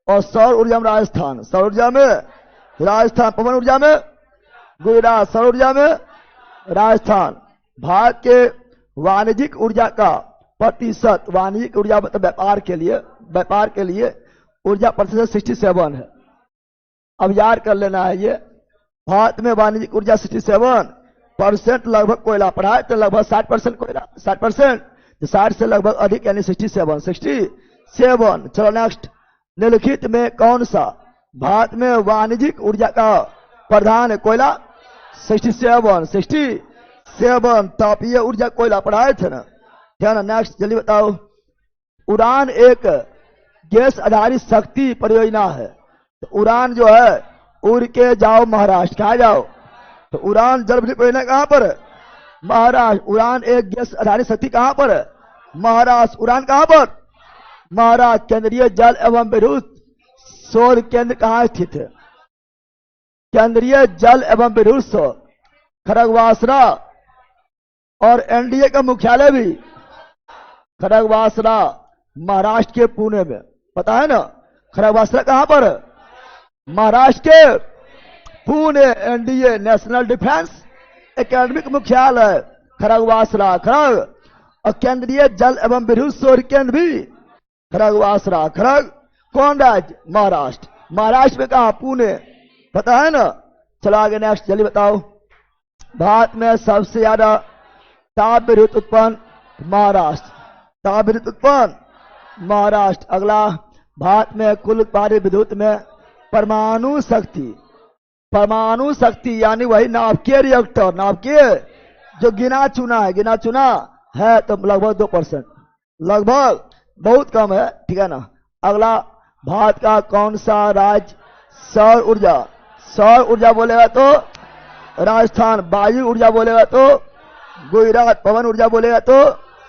और सौर ऊर्जा में राजस्थान। सौर ऊर्जा में राजस्थान, पवन ऊर्जा में गुजरात, सौर ऊर्जा में राजस्थान। भारत के वाणिज्यिक ऊर्जा का प्रतिशत, वाणिज्यिक ऊर्जा मतलब व्यापार के लिए ऊर्जा प्रतिशत 67 है। अब याद कर लेना है ये। भारत में वाणिज्यिक ऊर्जा 67% लगभग कोयला, पढ़ाए तो लगभग 60% कोयला, 60%, 60 से लगभग अधिक यानी 67। चलो नेक्स्ट, निम्नलिखित में कौन सा भारत में वाणिज्यिक ऊर्जा का प्रधान है? कोयला 67, तापीय ऊर्जा कोयला पढ़ाए थे ना, ध्यान। नेक्स्ट जल्दी बताओ। उड़ान एक गैस आधारित शक्ति परियोजना है। तो उड़ान जो है, उड़ के जाओ महाराष्ट्र, कहा जाओ? तो उड़ान जल विद्युत परियोजना कहां पर है? महाराष्ट्र। उड़ान एक गैस आधारित शक्ति कहां पर है? महाराष्ट्र। उड़ान कहां पर? महाराष्ट्र। केंद्रीय जल एवं विद्युत शोध केंद्र कहां स्थित है? केंद्रीय जल एवं विद्युत शोध खड़गवासला, और एनडीए का मुख्यालय भी खड़गवासला, महाराष्ट्र के पुणे में, पता है ना? खड़गवासला कहां पर है? महाराष्ट्र के Pune. NDA national defence academic मुख्यालय खड़गवासला, खड़ग। और केंद्रीय जल एवं विद्युत शोध केंद्र भी खड़गवासला, खड़ग। कौन राज्य? महाराष्ट्र। महाराष्ट्र में कहा? पुणे, पता है ना? चलो आगे नेक्स्ट, जल्दी बताओ। भारत में सबसे ज्यादा ताप विद्युत उत्पन्न महाराष्ट्र, ताप विद्युत उत्पन्न महाराष्ट्र। अगला, भारत में कुल उत्पादित विद्युत में परमाणु शक्ति यानी वही नाभिकीय रिएक्टर, नाभिकीय जो गिना चुना है तो लगभग 2%, लगभग बहुत कम है, ठीक है ना। अगला, भारत का कौन सा राज्य सौर ऊर्जा बोलेगा तो राजस्थान, वायु ऊर्जा बोलेगा तो गुजरात, पवन ऊर्जा बोलेगा तो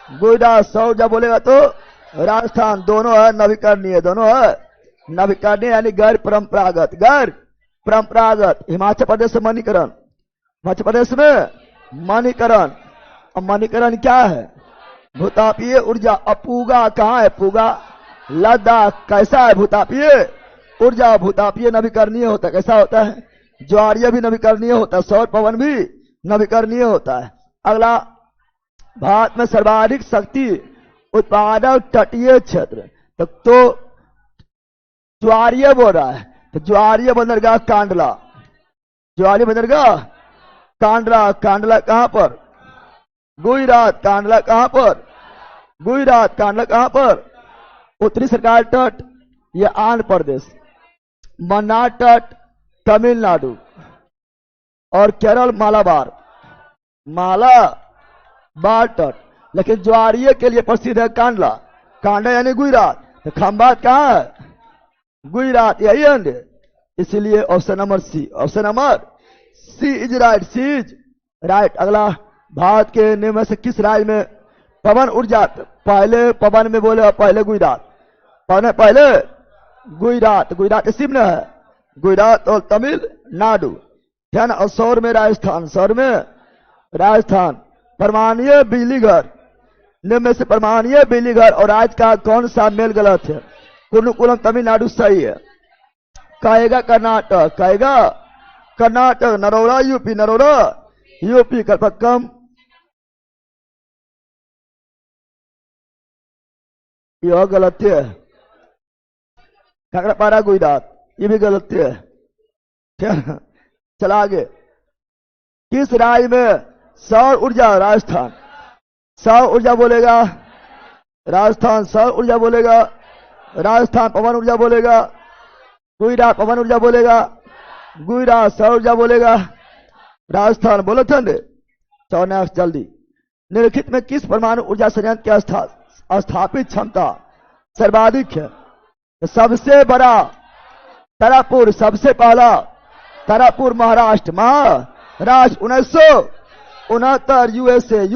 गुजरात, सौर ऊर्जा बोलेगा तो राजस्थान। दोनों है नवीकरणीय, यानी गैर परंपरागत। हिमाचल प्रदेश में मणिकरण, हिमाचल प्रदेश में मणिकरण। और मणिकरण क्या है? भूतापीय ऊर्जा। अपूगा कहाँ है? पूगा लद्दाख। कैसा है भूतापीय ऊर्जा? भूतापीय नवीकरणीय होता है। कैसा होता है? ज्वारीय भी नवीकरणीय होता है, सौर पवन भी नवीकरणीय होता है। अगला, भारत में सर्वाधिक शक्ति उत्पादक तटीय क्षेत्र, तो ज्वारीय बोल रहा है, तो ज्वारीय बंदरगाह कांडला, ज्वारीय बंदरगाह कांडला। कांडला कहां पर? गुजरात। कांडला कहां पर? गुजरात। कांडला कहां पर? उत्तरी सरकार तट, यह आंध्र प्रदेश, कर्नाटक, तमिलनाडु और केरल मालाबार, मालाबार तट। लेकिन ज्वारीय के लिए प्रसिद्ध है कांडला, कांडा यानी गुजरात। तो खंभात कहाँ है? गुजरात, यही है। इसलिए option number C, option number C is right, C is right. अगला, भारत के निम्न में से किस राज्य में पवन ऊर्जा, पहले पवन में बोले पहले गुजरात, पवन पहले गुजरात, गुजरात इसी में है, गुजरात और तमिलनाडु, ध्यान। और सौर में राजस्थान, सौर में राजस्थान। परमाणुीय बिजली घर, निम्न में से परमाणुीय बिजली घर और राज्य का कौन सा मेल गलत है? कुर्नुकुलम तमिलनाडु सही है। कहेगा कर्नाटक, कहेगा कर्नाटक। Narora UP, Narora UP. कलपक्कम यह गलत है। काकड़ापारा गुजरात, ये भी गलत है। चला आगे। किस राज्य में सौर ऊर्जा? राजस्थान, सौर ऊर्जा बोलेगा राजस्थान, सौर ऊर्जा बोलेगा राजस्थान। पवन ऊर्जा बोलेगा गुजरात, पवन ऊर्जा बोलेगा गुजरात। सौर ऊर्जा बोलेगा राजस्थान। बोलो ठंडे, 14 जल्दी। निम्नलिखित में किस परमाणु ऊर्जा संयंत्र की स्थापित क्षमता सर्वाधिक है? तो सबसे बड़ा तारापुर, सबसे पहला तारापुर महाराष्ट्र, महाराष्ट्र 1969 यूएसए,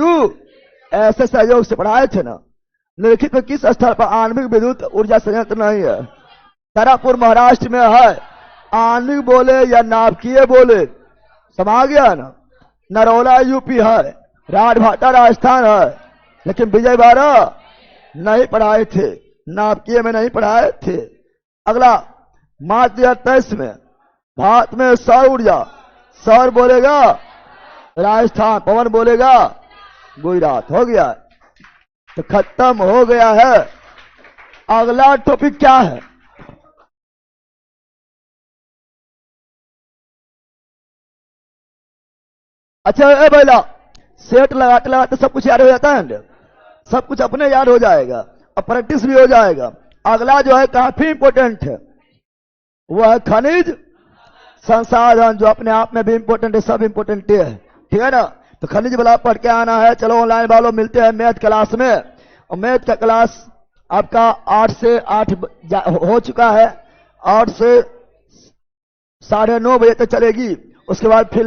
ऐसे सहयोग से पढ़ाए थे ना। निम्नलिखित में किस स्थल पर आणविक विद्युत ऊर्जा संयंत्र नहीं है? तारापुर महाराष्ट्र में है। आणविक बोले या नाभिकीय बोले, समा गया ना। नरोला यूपी है, राजभाटा राजस्थान है। लेकिन विजय बारा नहीं पढ़ाए थे, नाभिकीय में नहीं पढ़ाए थे। अगला, मार्च 2023 में भारत में सौर ऊर्जा, सौर बोलेगा राजस्थान, पवन बोलेगा गुजरात। हो गया, तो खत्म हो गया है। अगला टॉपिक क्या है? अच्छा ए भैया, सेट लगाते लगाते सब कुछ याद हो जाता है, सब कुछ अपने याद हो जाएगा और प्रैक्टिस भी हो जाएगा। अगला जो है काफी इंपॉर्टेंट है, वह है खनिज संसाधन, जो अपने आप में भी इंपॉर्टेंट है, सब इंपॉर्टेंट है, ठीक है ना। तो खनिज वाला पढ़ के आना है। चलो ऑनलाइन वालों मिलते हैं मैथ क्लास में। और मैथ का क्लास आपका 8 से 8 हो चुका है, 8 से 9:30 बजे तक चलेगी। उसके बाद फिर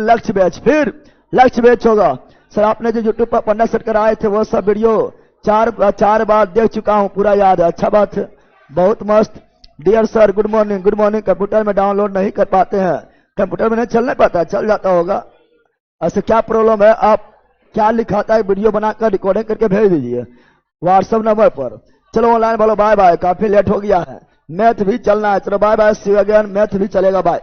लक्ष्य बैच होगा। सर आपने जो यूट्यूब पर पढ़ना सेट कराए थे वो सब वीडियो 4 बार देख चुका हूं, पूरा याद है। अच्छा बात है, बहुत मस्त। Dear sir good morning, good morning. Computer में डाउनलोड नहीं कर पाते हैं, कंप्यूटर में नहीं चल नहीं पाता, चल जाता होगा। ऐसे क्या प्रॉब्लम है? आप क्या लिखाता है वीडियो बनाकर रिकॉर्डिंग करके भेज दीजिए व्हाट्सएप नंबर पर। चलो ऑनलाइन बोलो बाय बाय, काफी लेट हो गया है, मैथ भी चलना है। चलो bye bye, see you again. Math भी चलेगा, बाय।